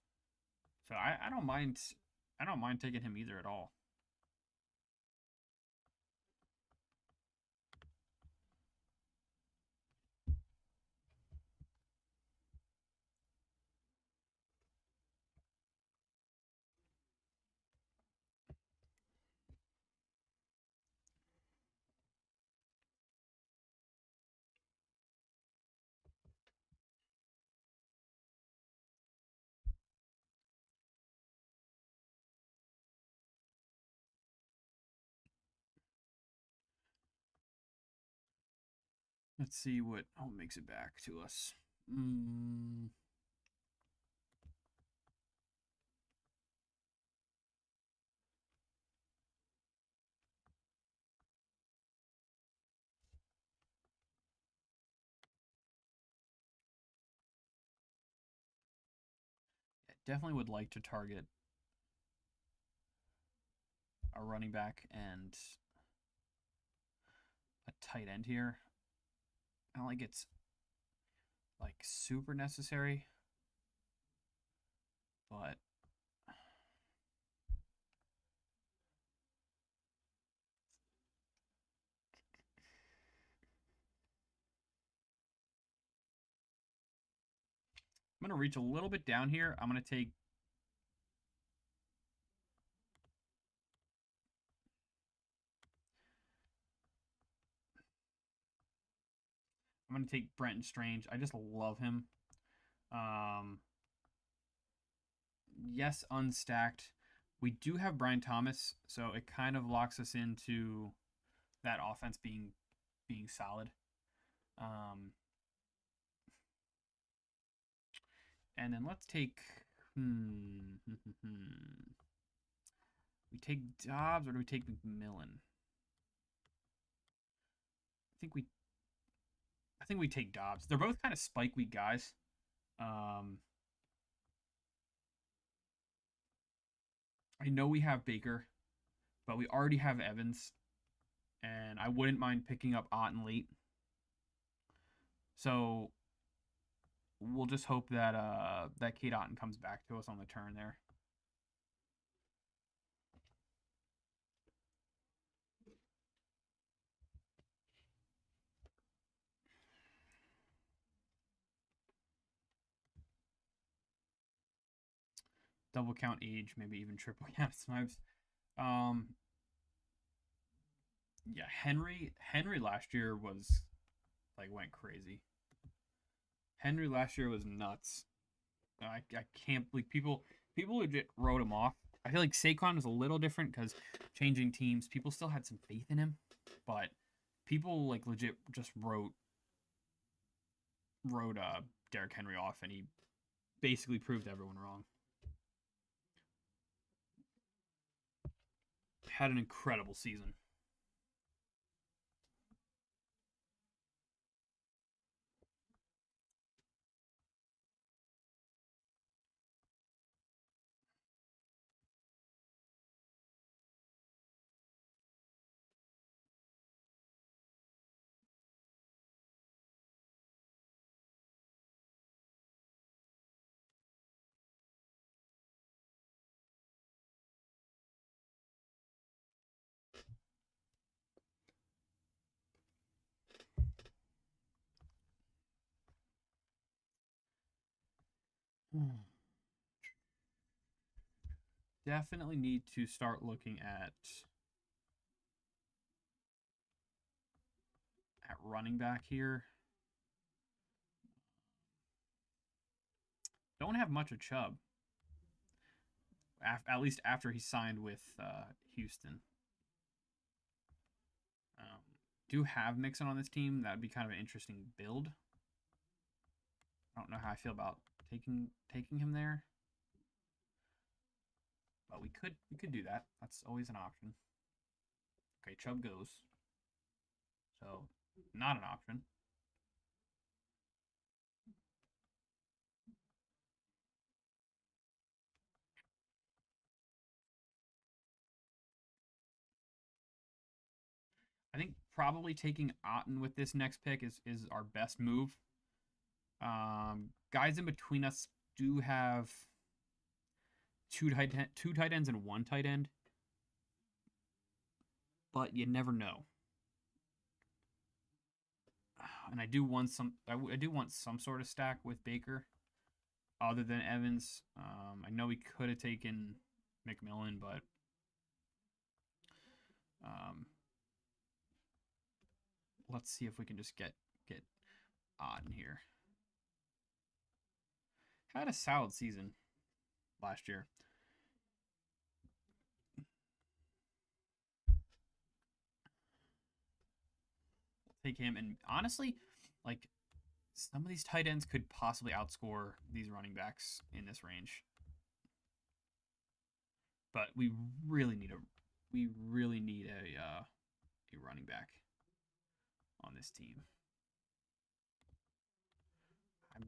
So I don't mind taking him either at all. Let's see what makes it back to us. Definitely would like to target a running back and a tight end here. I don't think it's like super necessary, but I'm going to reach a little bit down here. I'm going to take Brenton Strange. I just love him. Yes, unstacked. We do have Brian Thomas, so it kind of locks us into that offense being solid. And then let's take. We take Dobbs or do we take McMillan? I think we take Dobbs. They're both kind of spike week guys. I know we have Baker, but we already have Evans, and I wouldn't mind picking up Otten late. So we'll just hope that that Kate Otten comes back to us on the turn there. Double count age, maybe even triple count snipes. Yeah, Henry last year was like went crazy. Henry last year was nuts. I can't believe people legit wrote him off. I feel like Saquon was a little different because changing teams, people still had some faith in him, but people like legit just wrote Derrick Henry off, and he basically proved everyone wrong. Had an incredible season. Definitely need to start looking at running back here. Don't have much of Chubb. At least after he signed with Houston. Do have Mixon on this team. That would be kind of an interesting build. I don't know how I feel about taking him there, but we could do that. That's always an option. Okay, Chubb goes, so not an option. I think probably taking Otten with this next pick is our best move. Guys in between us do have two tight ends and one tight end, but you never know. And I do want some sort of stack with Baker, other than Evans. I know we could have taken McMillan, but let's see if we can just get Odd in here. Had a solid season last year. Take him, and honestly, like some of these tight ends could possibly outscore these running backs in this range. But we really need a running back on this team.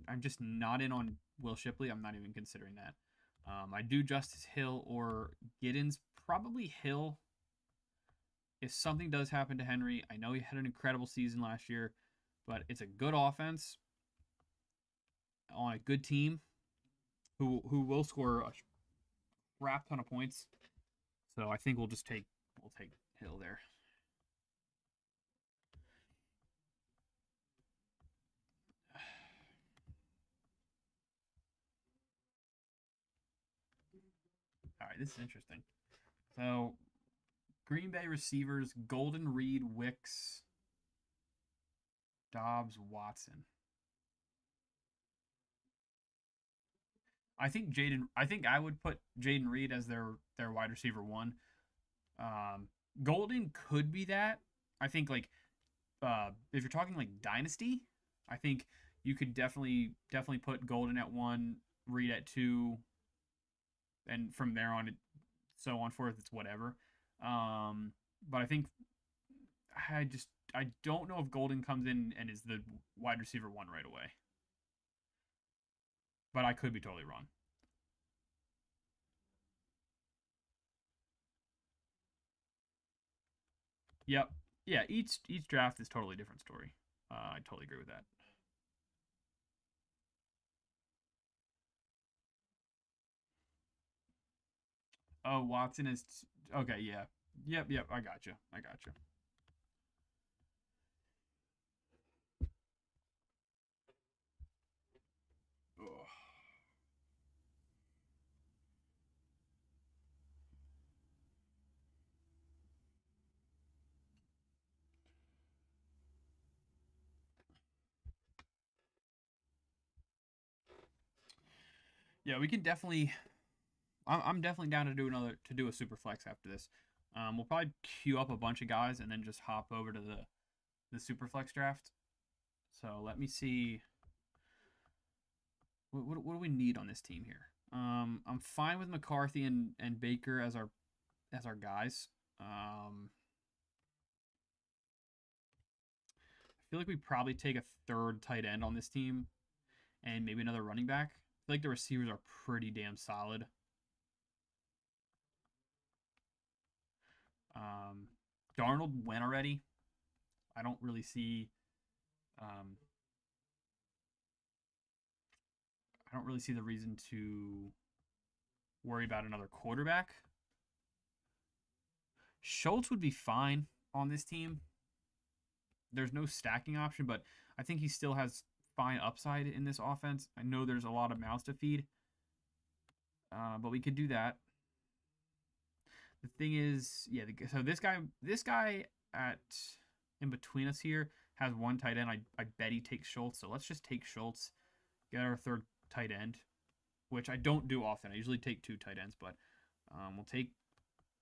I'm just not in on Will Shipley. I'm not even considering that. I do Justice Hill or Giddens. Probably Hill. If something does happen to Henry, I know he had an incredible season last year, but it's a good offense on a good team who will score a crap ton of points. So I think we'll take Hill there. All right, this is interesting. So Green Bay receivers: Golden, Reed, Wicks, Dobbs, Watson. I think I would put Jaden Reed as their wide receiver one. Um, Golden could be that. I think like if you're talking like dynasty, I think you could definitely put Golden at one, Reed at two, and from there on, so on forth, it's whatever. Um, but I think I don't know if Golden comes in and is the wide receiver one right away. But I could be totally wrong. Yep. Yeah. Each draft is totally different story. I totally agree with that. Oh, Watson is okay. Yeah. Yep. Yep. I got you. I got you. Ugh. Yeah, we can definitely. I'm definitely down to do a super flex after this. We'll probably queue up a bunch of guys and then just hop over to the super flex draft. So let me see what do we need on this team here. I'm fine with McCarthy and Baker as our guys. I feel like we probably take a third tight end on this team and maybe another running back. I feel like the receivers are pretty damn solid. Um, Darnold went already. I don't really see. Um, I don't really see the reason to worry about another quarterback. Schultz would be fine on this team. There's no stacking option, but I think he still has fine upside in this offense. I know there's a lot of mouths to feed, but we could do that. The thing is, yeah. So this guy at in between us here has one tight end. I bet he takes Schultz. So let's just take Schultz, get our third tight end, which I don't do often. I usually take two tight ends, but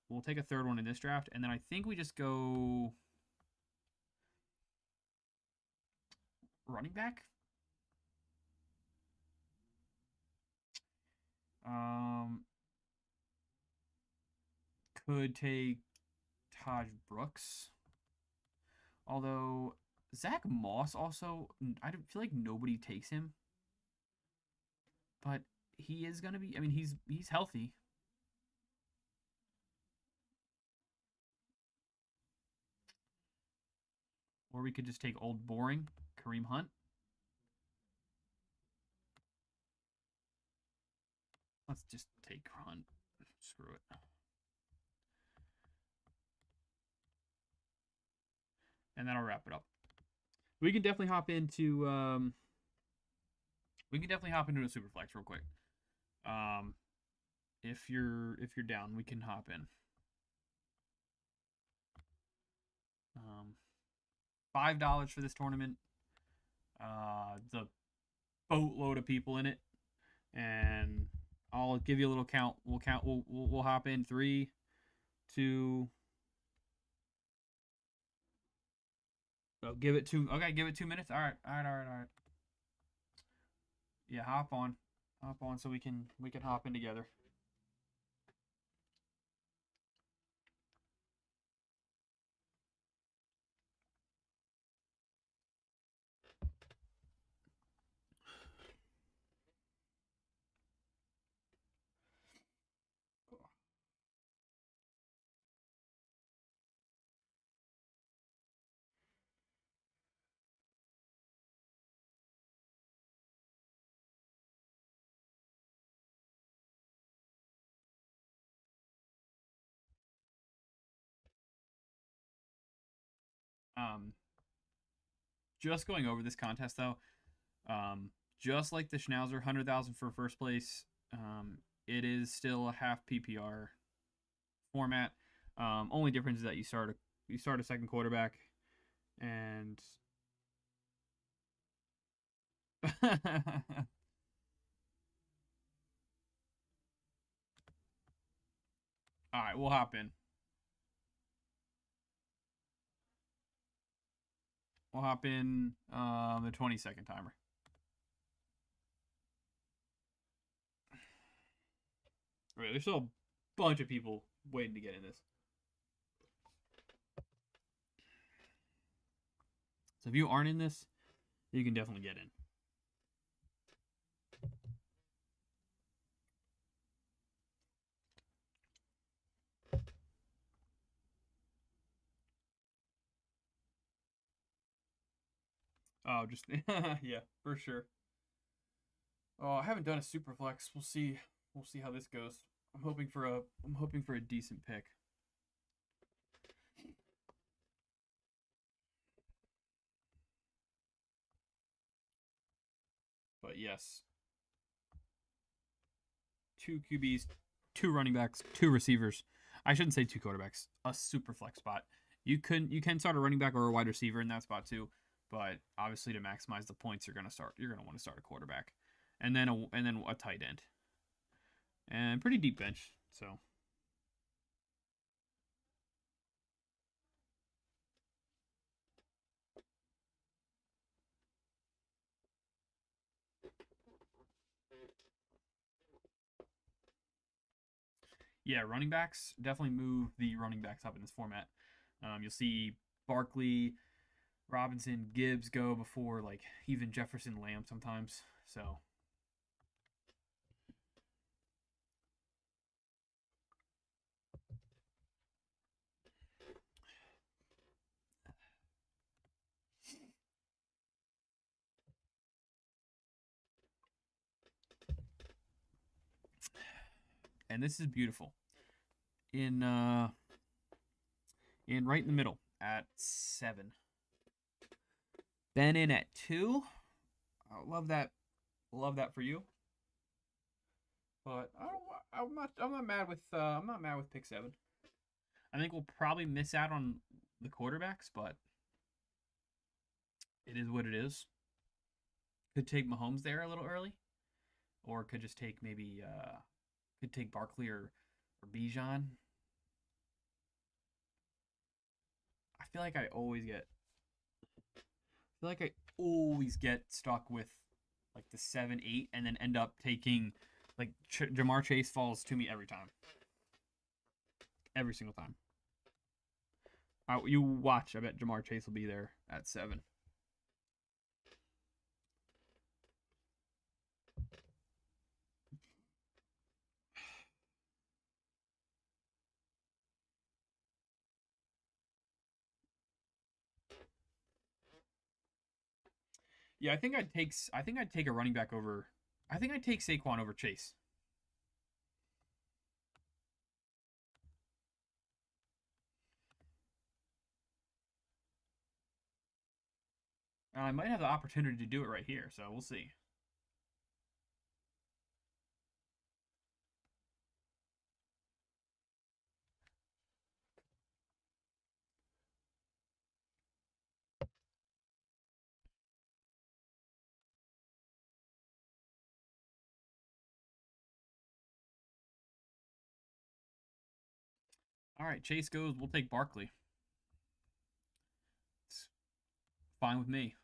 we'll take a third one in this draft, and then I think we just go running back. Um, could take Taj Brooks. Although Zach Moss also, I feel like nobody takes him, but he is gonna be. I mean, he's healthy. Or we could just take old boring Kareem Hunt. Let's just take Hunt. Screw it. And that'll wrap it up. We can definitely hop into we can definitely hop into a superflex real quick. Um, if you're down, we can hop in. $5 for this tournament. The boatload of people in it, and I'll give you a little count. We'll count. We'll hop in 3, 2. Oh, give it 2. Okay, give it 2 minutes. All right, all right, all right, all right. Yeah, hop on, so we can hop in together. Um, just going over this contest though. Um, just like the Schnauzer, 100,000 for first place. it is still a half PPR format. Only difference is that you start a second quarterback, and all right, we'll hop in. We'll hop in the 20-second timer. All right, there's still a bunch of people waiting to get in this. So if you aren't in this, you can definitely get in. Oh, just yeah, for sure. Oh, I haven't done a super flex. We'll see. We'll see how this goes. I'm hoping for a decent pick. But yes, 2 QBs, 2 running backs, 2 receivers. I shouldn't say 2 quarterbacks. A super flex spot. You can start a running back or a wide receiver in that spot too, but obviously to maximize the points, you're gonna want to start a quarterback, and then a tight end, and pretty deep bench. So yeah, running backs definitely move the running backs up in this format. You'll see Barkley, Robinson, Gibbs go before like even Jefferson, Lamb sometimes. So and this is beautiful. In right in the middle at 7. Ben in at 2. I love that. Love that for you. But I'm not mad with pick 7. I think we'll probably miss out on the quarterbacks, but it is what it is. Could take Mahomes there a little early, or could just take maybe could take Barkley or Bijan. I feel like I always get stuck with like the 7-8, and then end up taking like Jamar Chase falls to me every time, every single time. You watch. I bet Jamar Chase will be there at 7. Yeah, I think I'd take a running back over. I think I'd take Saquon over Chase. I might have the opportunity to do it right here, so we'll see. All right, Chase goes. We'll take Barkley. It's fine with me.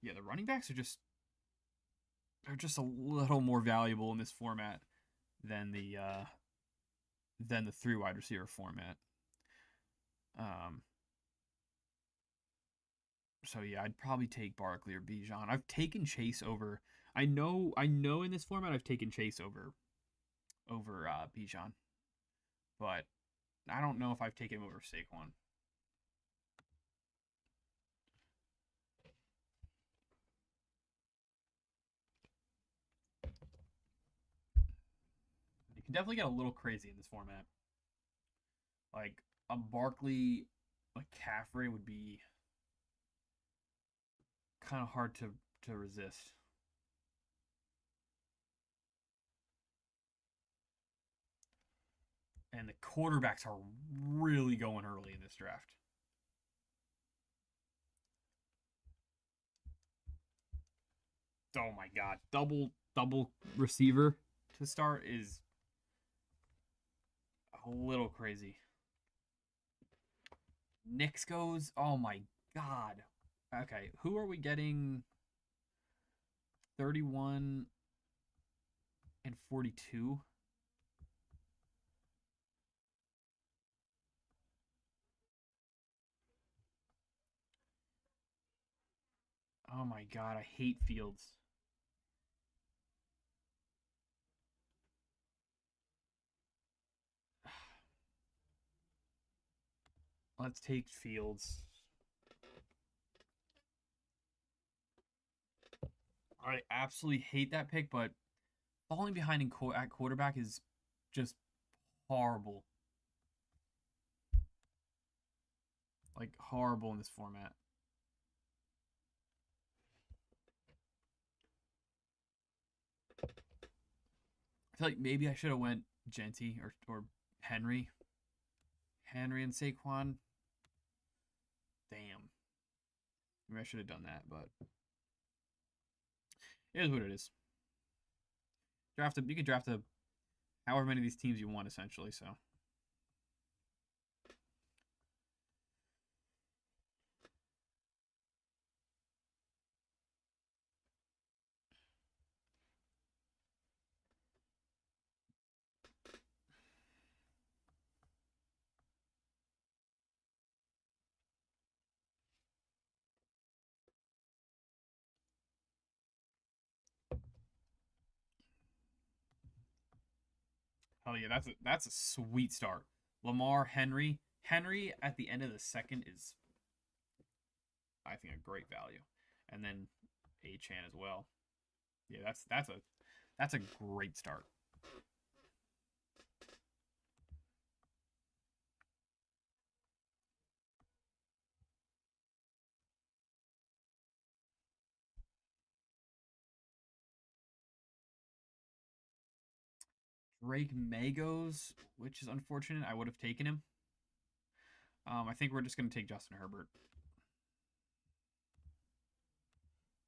Yeah, the running backs are just they're just a little more valuable in this format than the 3 wide receiver format. So yeah, I'd probably take Barkley or Bijan. I've taken Chase over. I know in this format I've taken Chase over Bijan, but I don't know if I've taken him over Saquon. It can definitely get a little crazy in this format. Like a Barkley McCaffrey would be kind of hard to resist. And the quarterbacks are really going early in this draft. Oh my god, double receiver to start is a little crazy. Knicks goes. Oh my god. Okay, who are we getting? 31 and 42. Oh my god, I hate Fields. Let's take Fields. I absolutely hate that pick, but falling behind at quarterback is just horrible. Like horrible in this format. I feel like maybe I should have went Genty or Henry. Henry and Saquon. Damn. Maybe I should have done that, but it is what it is. You can draft a however many of these teams you want essentially, so. Hell yeah, that's a sweet start. Lamar, Henry at the end of the second is, I think, a great value, and then Chan as well. Yeah, that's a great start. Drake Magos, which is unfortunate. I would have taken him. I think we're just gonna take Justin Herbert.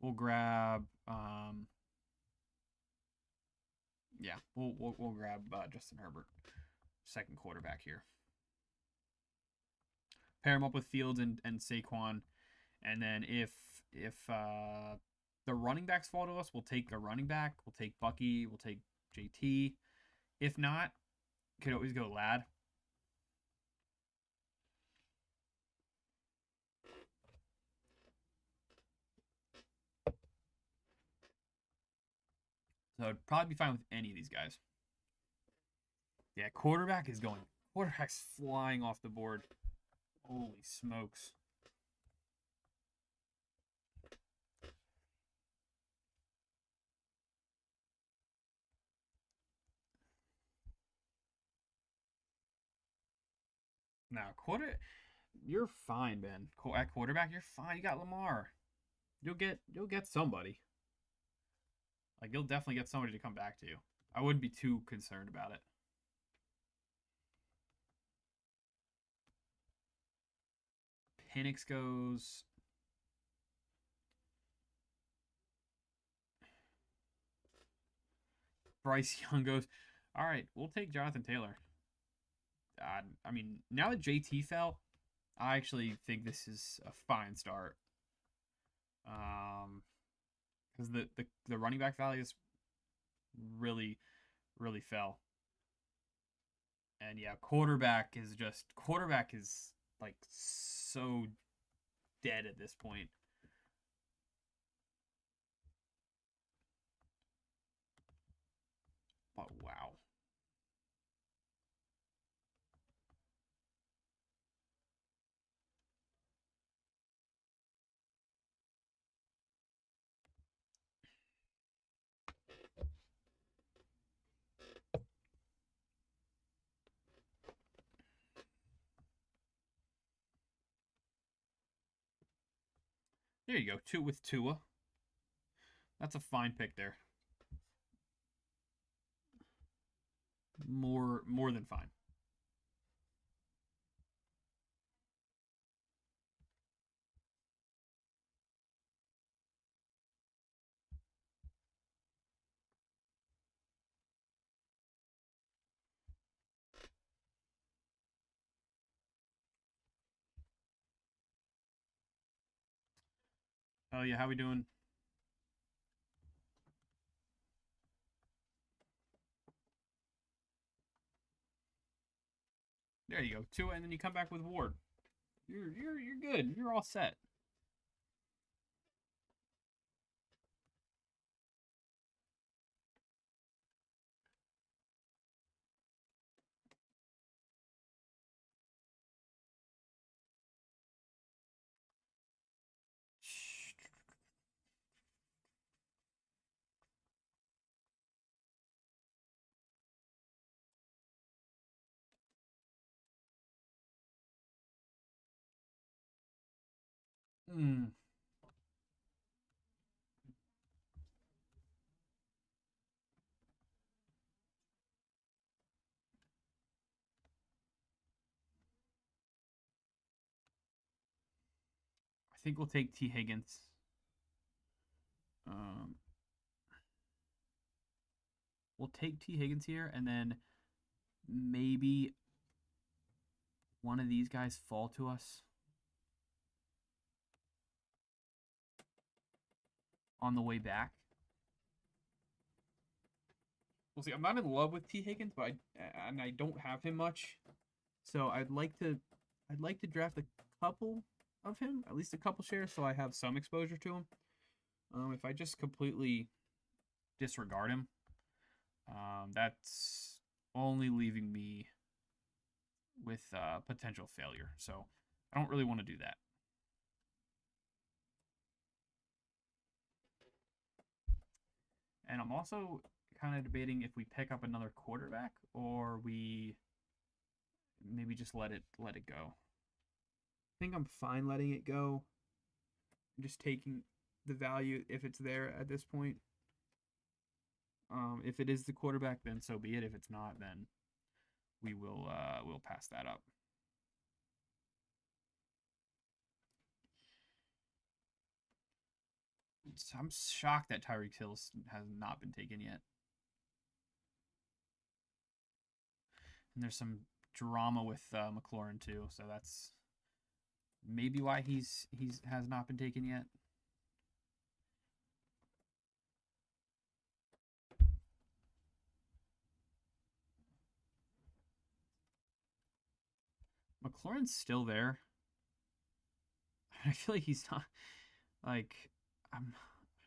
We'll grab yeah, we'll grab Justin Herbert, second quarterback here. Pair him up with Fields and Saquon, and then if the running backs fall to us, we'll take a running back. We'll take Bucky. We'll take JT. If not, could always go Lad. So I'd probably be fine with any of these guys. Yeah, quarterback is going. Quarterback's flying off the board. Holy smokes. Now, you're fine, Ben. At quarterback, you're fine. You got Lamar. You'll get somebody. Like you'll definitely get somebody to come back to you. I wouldn't be too concerned about it. Penix goes. Bryce Young goes. All right, we'll take Jonathan Taylor. I mean, now that JT fell, I actually think this is a fine start. Because the running back values really really fell, and yeah, quarterback is like so dead at this point. But wow. There you go. 2 with Tua. That's a fine pick there. More than fine. Oh yeah, how we doing? There you go. 2, and then you come back with Ward. You're good. You're all set. Hmm. I think we'll take T Higgins. Um, we'll take T Higgins here, and then maybe one of these guys fall to us on the way back. We'll see. I'm not in love with T Higgins, but I don't have him much, so I'd like to draft a couple of him, at least a couple shares, so I have some exposure to him. If I just completely disregard him, that's only leaving me with potential failure. So I don't really want to do that. And I'm also kind of debating if we pick up another quarterback or we maybe just let it go. I think I'm fine letting it go. I'm just taking the value if it's there at this point. If it is the quarterback, then so be it. If it's not, then we'll pass that up. I'm shocked that Tyreek Hill has not been taken yet. And there's some drama with McLaurin too, so that's maybe why he's has not been taken yet. McLaurin's still there. I feel like he's not like I'm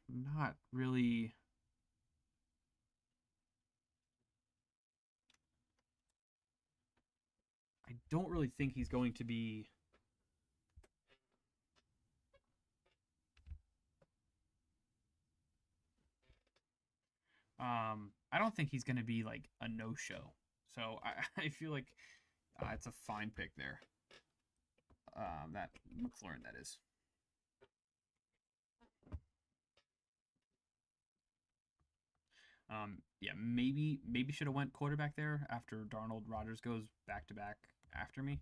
not really. I don't really think he's going to be. I don't think he's going to be like a no-show. So I feel like it's a fine pick there. That McLaurin, that is. Yeah, maybe should have went quarterback there after Darnold. Rodgers goes back to back after me,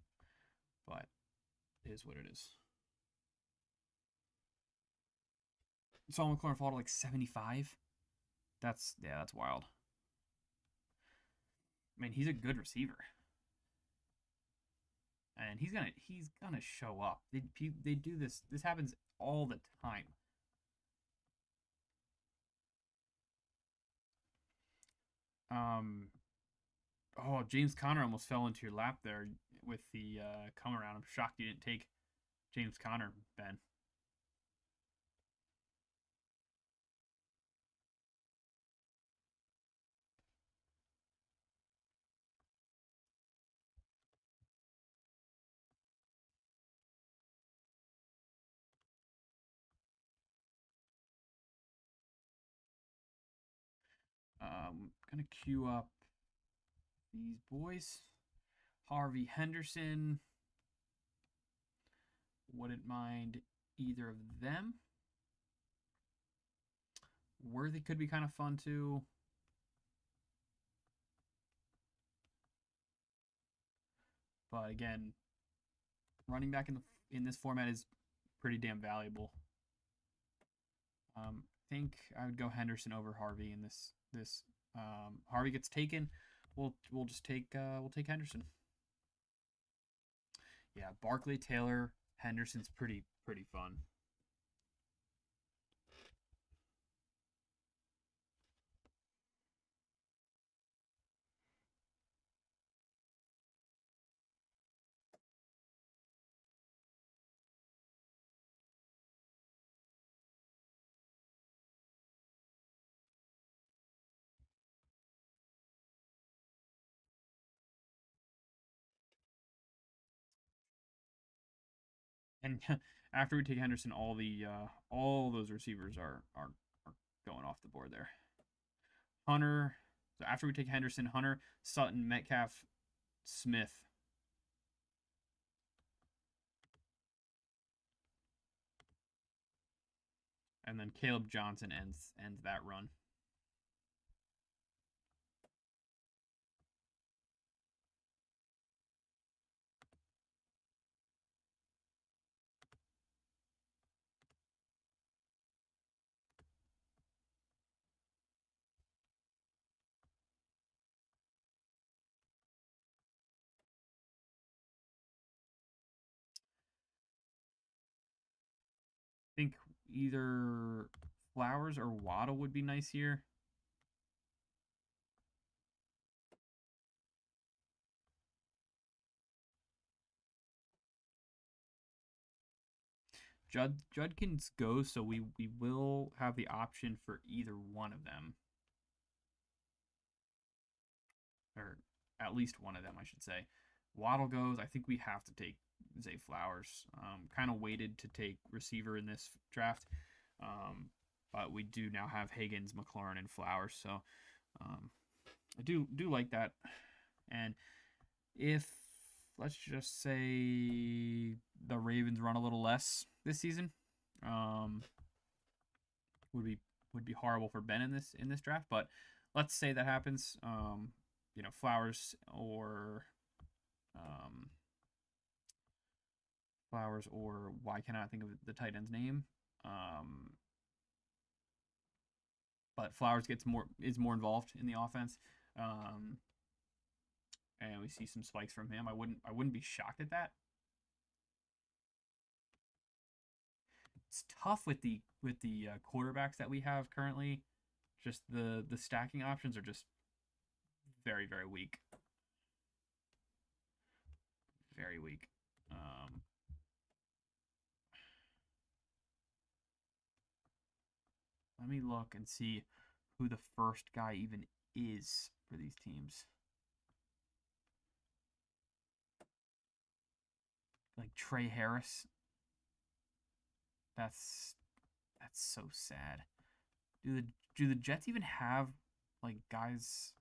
but it is what it is. Saw McLaurin fall to like 75. That's wild. I mean, he's a good receiver, and he's gonna show up. They do this. This happens all the time. Um. Oh, James Conner almost fell into your lap there with the come around. I'm shocked you didn't take James Conner, Ben. Gonna queue up these boys. Harvey Henderson. Wouldn't mind either of them. Worthy could be kind of fun too. But again, running back in this format is pretty damn valuable. I think I would go Henderson over Harvey in this. Harvey gets taken. We'll just take Henderson. Yeah, Barkley, Taylor, Henderson's pretty fun. And after we take Henderson, all those receivers are going off the board there. Hunter. So after we take Henderson, Hunter, Sutton, Metcalf, Smith. And then Caleb Johnson ends that run. I think either Flowers or Waddle would be nice here. Judkins goes, so we will have the option for either one of them. Or at least one of them, I should say. Waddle goes. I think we have to take Zay Flowers. Kind of waited to take receiver in this draft, but we do now have Higgins, McLaurin, and Flowers. So I do like that. And if let's just say the Ravens run a little less this season, would be horrible for Ben in this draft. But let's say that happens. Flowers or why can I not think of the tight end's name? But Flowers is more involved in the offense, and we see some spikes from him. I wouldn't be shocked at that. It's tough with the quarterbacks that we have currently. Just the stacking options are just very weak. Very weak. Let me look and see who the first guy even is for these teams. Like Trey Harris. That's so sad. Do the Jets even have like guys?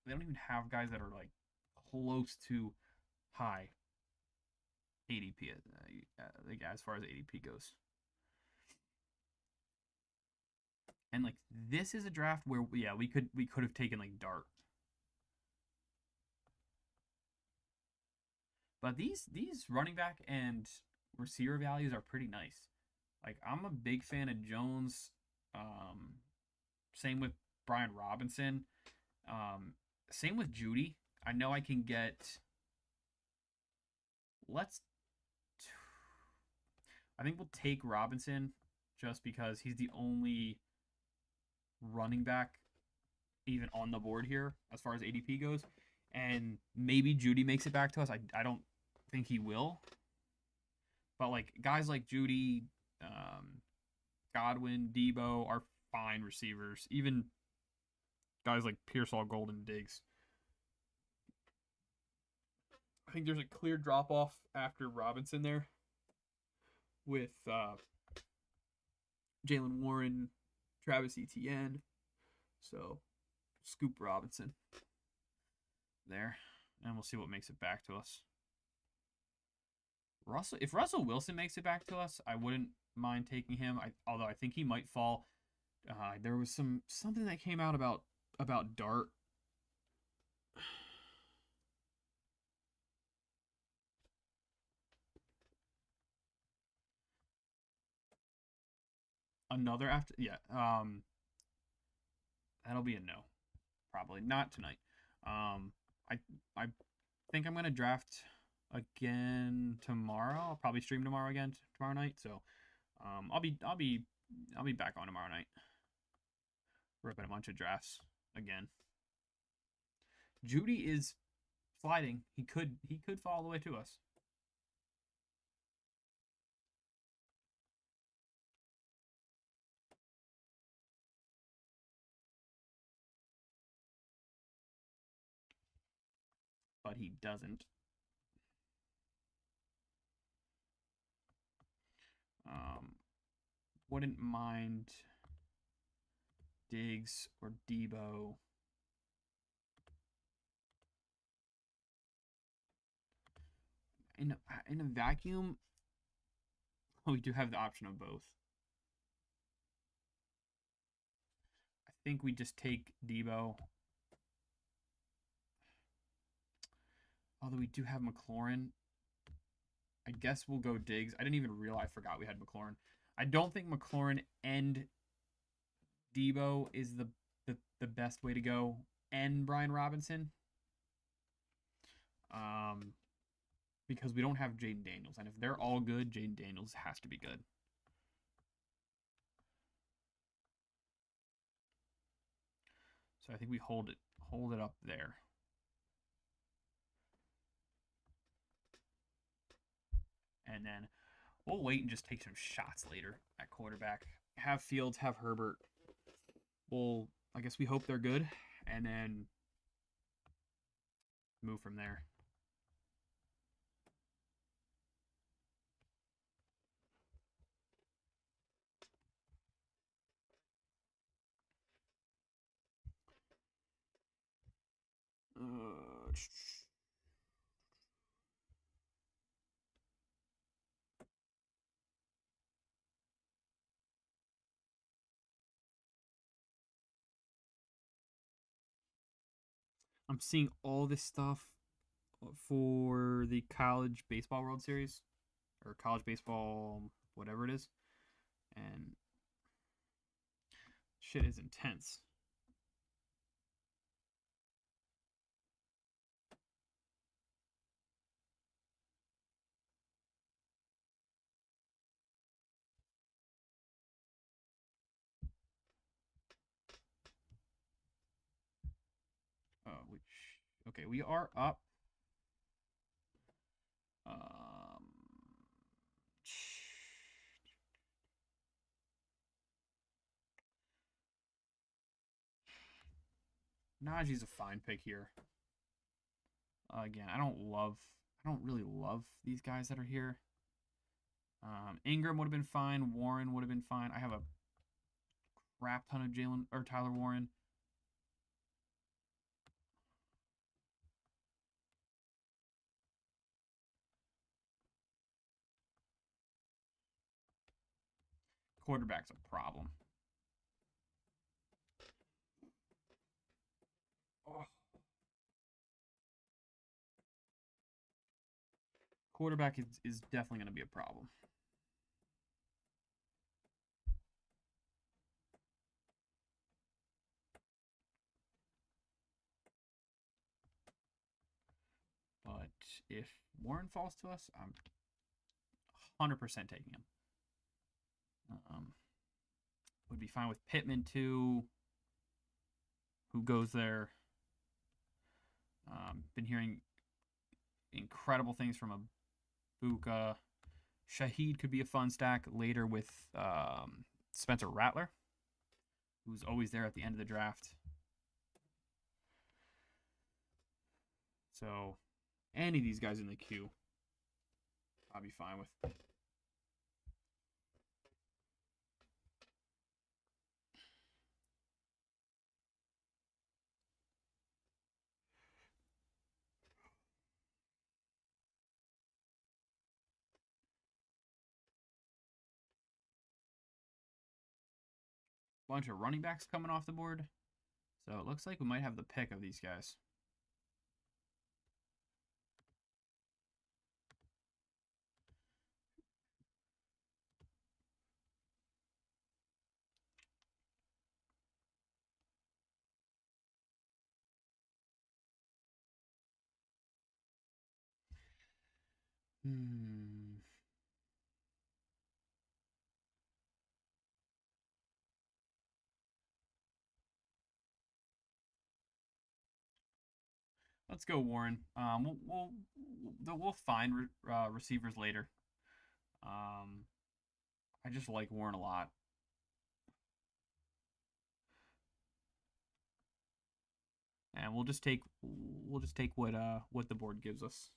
They don't even have guys that are like close to high ADP like as far as ADP goes. And like this is a draft where we could have taken like Dart. But these running back and receiver values are pretty nice. Like I'm a big fan of Jones. Same with Brian Robinson. Same with Judy. I know I can get. I think we'll take Robinson just because he's the only running back even on the board here as far as ADP goes. And maybe Judy makes it back to us. I don't think he will. But like guys like Judy, Godwin, Debo are fine receivers. Even guys like Pearsall, Golden, Diggs. I think there's a clear drop off after Robinson there with Jalen Warren, Travis Etienne. So scoop Robinson there, and we'll see what makes it back to us. If Russell Wilson makes it back to us, I wouldn't mind taking him. Although I think he might fall. There was something that came out about Dart. Another after, yeah. That'll be a no. Probably not tonight. I I think I'm gonna draft again tomorrow. I'll probably stream tomorrow again tomorrow night. So I'll be back on tomorrow night. Ripping a bunch of drafts again. Judy is sliding. He could fall all the way to us. But he doesn't. Wouldn't mind Diggs or Debo. In a vacuum, we do have the option of both. I think we just take Debo. Although we do have McLaurin. I guess we'll go Diggs. I didn't even realize. I forgot we had McLaurin. I don't think McLaurin and Debo is the best way to go. And Brian Robinson. Because we don't have Jaden Daniels. And if they're all good, Jaden Daniels has to be good. So I think we hold it up there. And then we'll wait and just take some shots later at quarterback. Have Fields, have Herbert. I guess we hope they're good, and then move from there. I'm seeing all this stuff for the college baseball World Series or college baseball, whatever it is, and shit is intense. Okay, we are up. Najee's a fine pick here. Again, I don't really love these guys that are here. Ingram would have been fine. Warren would have been fine. I have a crap ton of Jalen or Tyler Warren. Quarterback's a problem. Oh. Quarterback is definitely going to be a problem. But if Warren falls to us, I'm 100% taking him. Would be fine with Pittman too. Who goes there? Been hearing incredible things from Abuka. Shaheed could be a fun stack later with Spencer Rattler, who's always there at the end of the draft. So any of these guys in the queue, I'll be fine with. bunch of running backs coming off the board. So it looks like we might have the pick of these guys. Let's go Warren. We'll find receivers later. I just like Warren a lot. And we'll just take what the board gives us.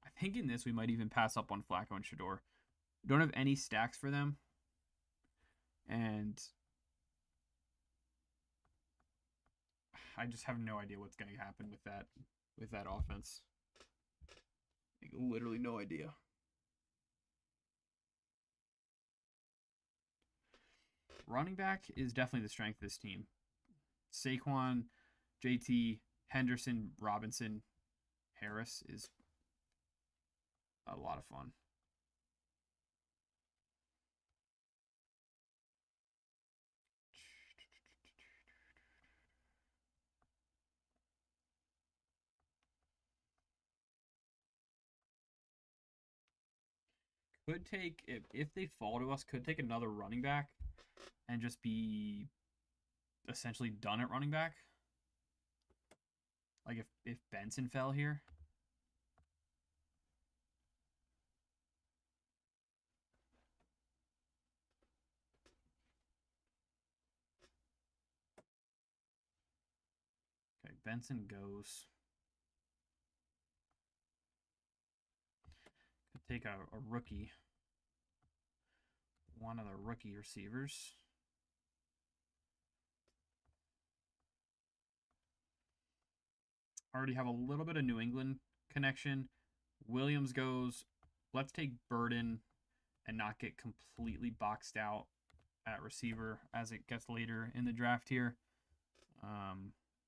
I think in this we might even pass up on Flacco and Shador. We don't have any stacks for them, and I just have no idea what's going to happen with that offense. Like, literally no idea. Running back is definitely the strength of this team. Saquon, JT, Henderson, Robinson, Harris is a lot of fun. Could take if they fall to us, could take another running back and just be essentially done at running back. Like if Benson fell here. Okay, Benson goes. Could take a rookie. One of the rookie receivers. Already have a little bit of New England connection. Williams goes. Let's take Burden and not get completely boxed out at receiver as it gets later in the draft here.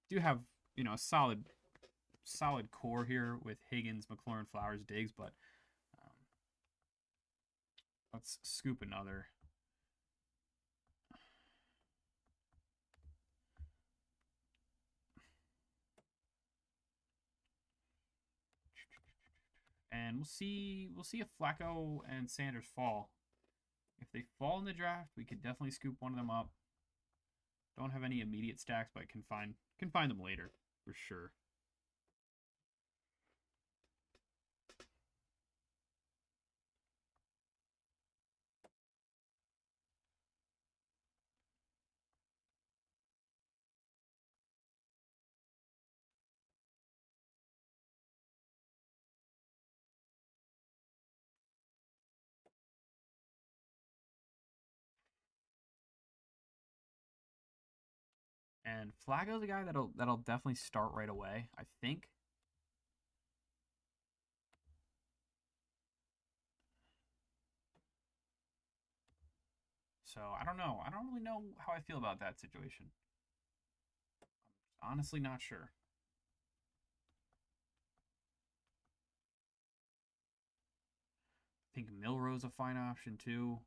Do have a solid core here with Higgins, McLaurin, Flowers, Diggs, but let's scoop another. And we'll see if Flacco and Sanders fall. If they fall in the draft, we could definitely scoop one of them up. Don't have any immediate stacks, but can find them later for sure. And Flacco's a guy that'll definitely start right away, I think. So I don't know. I don't really know how I feel about that situation. I'm honestly not sure. I think Milrow's a fine option too.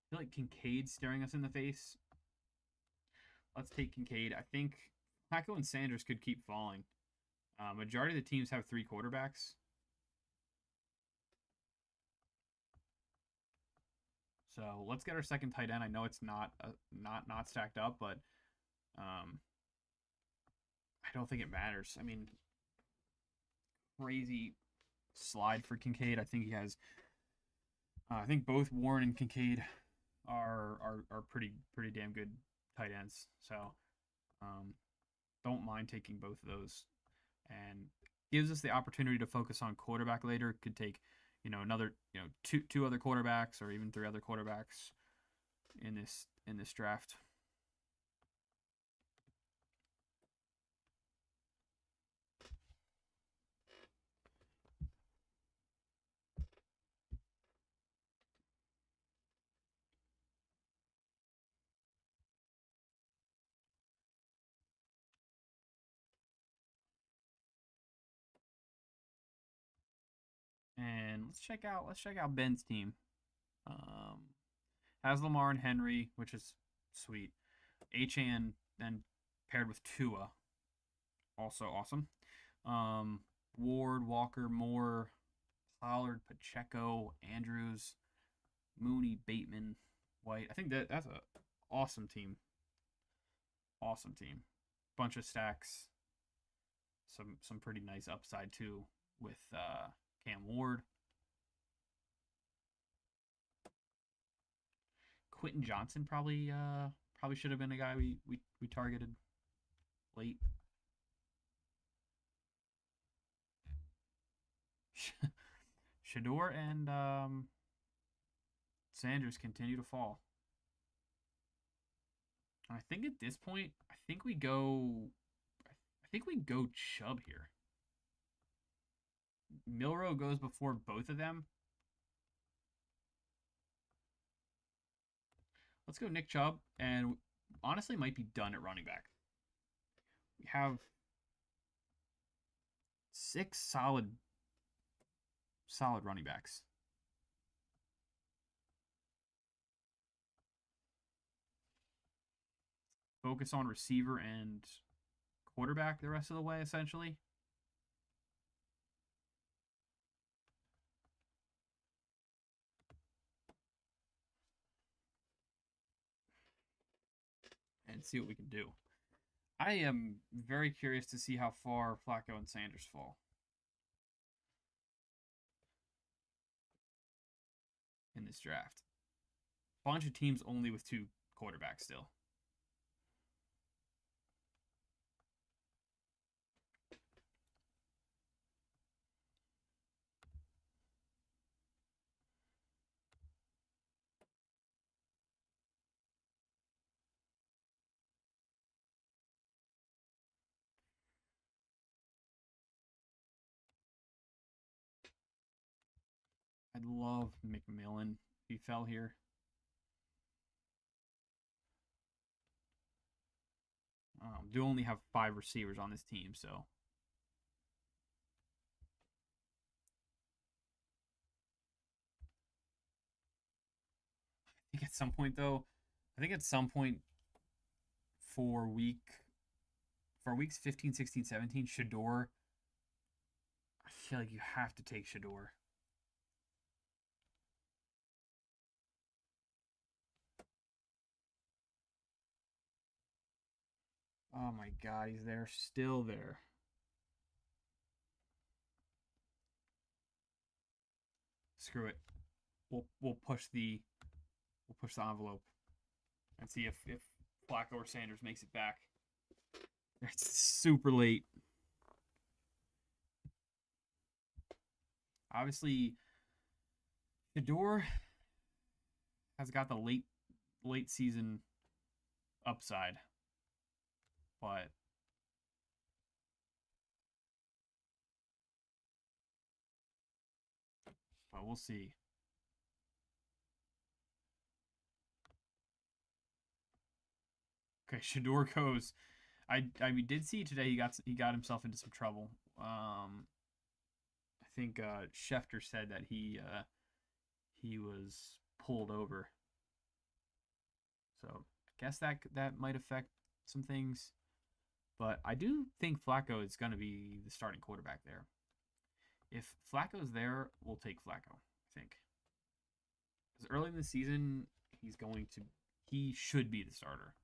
I feel like Kincaid's staring us in the face. Let's take Kincaid. I think Flacco and Sanders could keep falling. Majority of the teams have 3 quarterbacks. So let's get our second tight end. I know it's not stacked up, but um, I don't think it matters. I mean, crazy slide for Kincaid. I think he has. I think both Warren and Kincaid are pretty damn good tight ends. So um, don't mind taking both of those, and gives us the opportunity to focus on quarterback later. Could take another two other quarterbacks or even 3 other quarterbacks in this draft. And let's check out Ben's team. Um, has Lamar and Henry, which is sweet. Achan then paired with Tua, also awesome. Um, Ward, Walker, Moore, Pollard, Pacheco, Andrews, Mooney, Bateman, White. I think that's a awesome team. Awesome team. Bunch of stacks. Some pretty nice upside too with Cam Ward. Quentin Johnson probably should have been a guy we targeted late. Shador and Sanders continue to fall. And I think at this point, I think we go Chubb here. Milrow goes before both of them. Let's go Nick Chubb, and honestly might be done at running back. We have 6 solid running backs. Focus on receiver and quarterback the rest of the way, essentially. And see what we can do. I am very curious to see how far Flacco and Sanders fall in this draft. Bunch of teams only with 2 quarterbacks still. I'd love McMillan if he fell here. Do only have 5 receivers on this team, so I think at some point though, I think at some point for weeks 15, 16, 17, Shador, I feel like you have to take Shador. Oh my god, he's there, still there. Screw it. We'll push the envelope and see if Flacco or Sanders makes it back. It's super late. Obviously, Shador has got the late season upside, but we'll see. Okay, Shador goes. I did see today he got himself into some trouble. I think Schefter said that he was pulled over. So I guess that might affect some things. But I do think Flacco is going to be the starting quarterback there. If Flacco's there, we'll take Flacco, I think. Because early in the season, he should be the starter.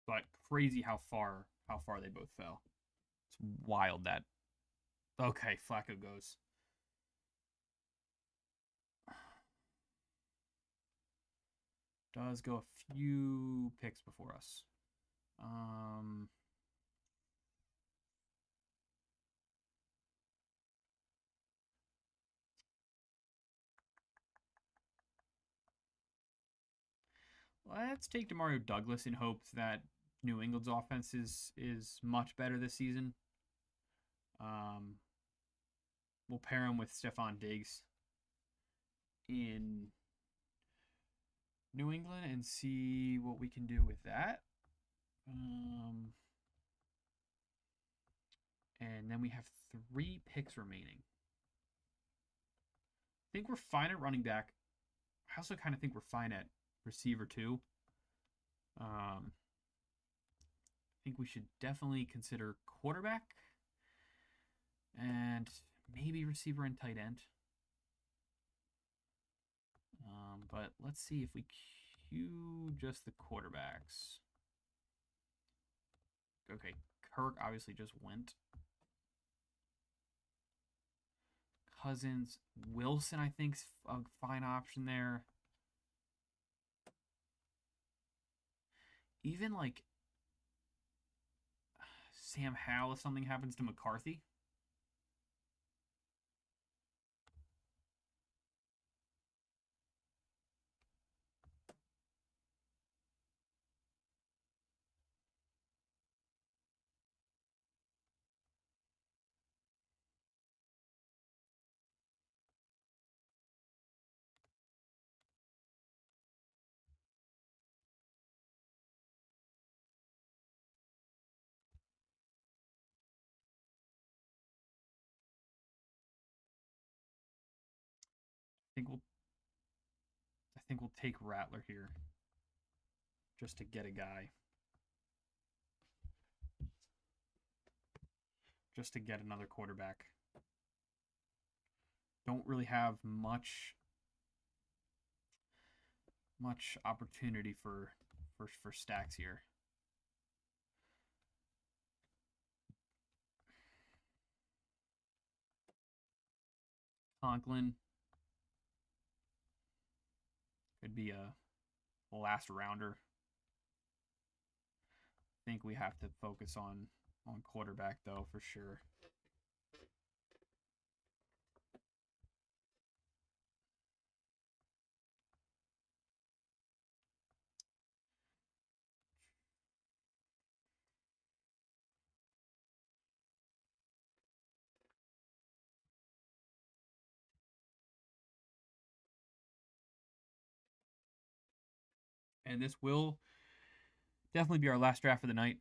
But crazy how far they both fell. It's wild that. Okay, Flacco goes. Does go a few picks before us. Let's take Demario Douglas in hopes that New England's offense is much better this season. Um, we'll pair him with Stephon Diggs in New England and see what we can do with that. And then we have 3 picks remaining. I think we're fine at running back. I also kind of think we're fine at receiver too. I think we should definitely consider quarterback and maybe receiver and tight end. But let's see if we queue just the quarterbacks. Okay, Kirk obviously just went. Cousins, Wilson, I think, is a fine option there. Even like Sam Howell if something happens to McCarthy. I think we'll take Rattler here just to get a guy. Just to get another quarterback. Don't really have much opportunity for stacks here. Conklin could be a last rounder. I think we have to focus on quarterback though for sure. And this will definitely be our last draft of the night.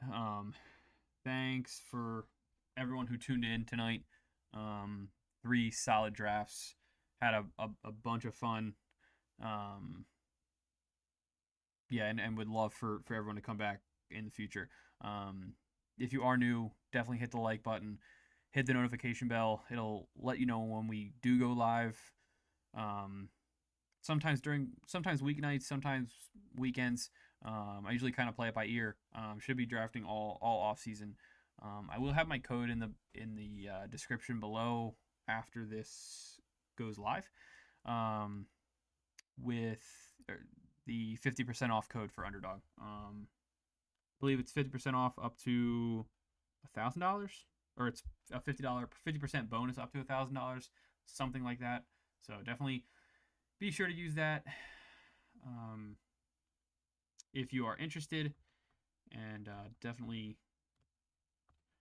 Thanks for everyone who tuned in tonight. 3 solid drafts. Had a bunch of fun. Yeah, and would love for everyone to come back in the future. If you are new, definitely hit the like button, hit the notification bell. It'll let you know when we do go live. Sometimes weeknights, sometimes weekends. I usually kind of play it by ear. Should be drafting all off season. I will have my code in the description below after this goes live. With the 50% off code for underdog. I believe it's 50% off up to $1,000, or it's a $50 50% bonus up to $1,000, something like that. So definitely be sure to use that if you are interested, and definitely.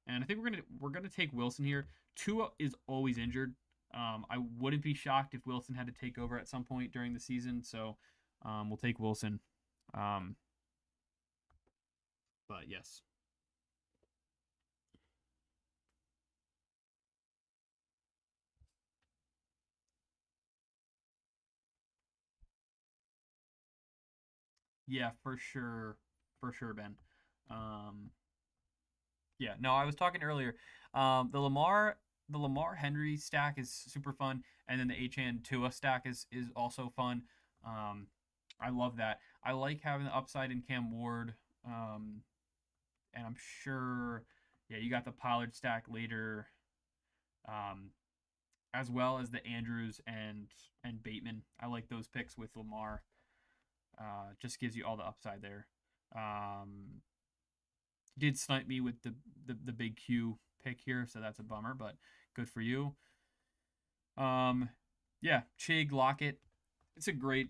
And I think we're gonna take Wilson here. Tua is always injured. I wouldn't be shocked if Wilson had to take over at some point during the season. So we'll take Wilson. Um, but yes, yeah, for sure, Ben. Um, yeah, no, I was talking earlier. The Lamar Henry stack is super fun, and then the Achan Tua stack is also fun. Um, I love that. I like having the upside in Cam Ward. And I'm sure, yeah, you got the Pollard stack later, um, as well as the Andrews and Bateman. I like those picks with Lamar. Just gives you all the upside there. Um, did snipe me with the big Q pick here, so that's a bummer, but good for you. Yeah, Chig Lockett. It's a great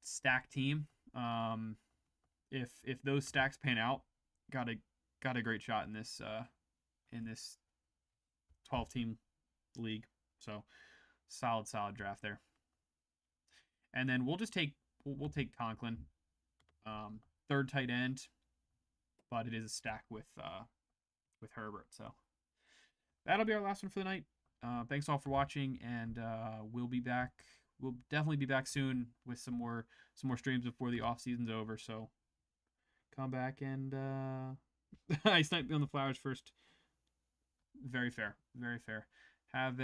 stack team. If those stacks pan out, got a got a great shot in this 12 team league. So solid draft there. And then we'll take Conklin, third tight end, but it is a stack with Herbert. So that'll be our last one for the night. Thanks all for watching, and we'll be back. We'll definitely be back soon with some more streams before the off season's over. So come back and I sniped me on the flowers first. Very fair, very fair. Have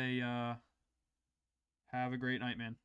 a great night, man.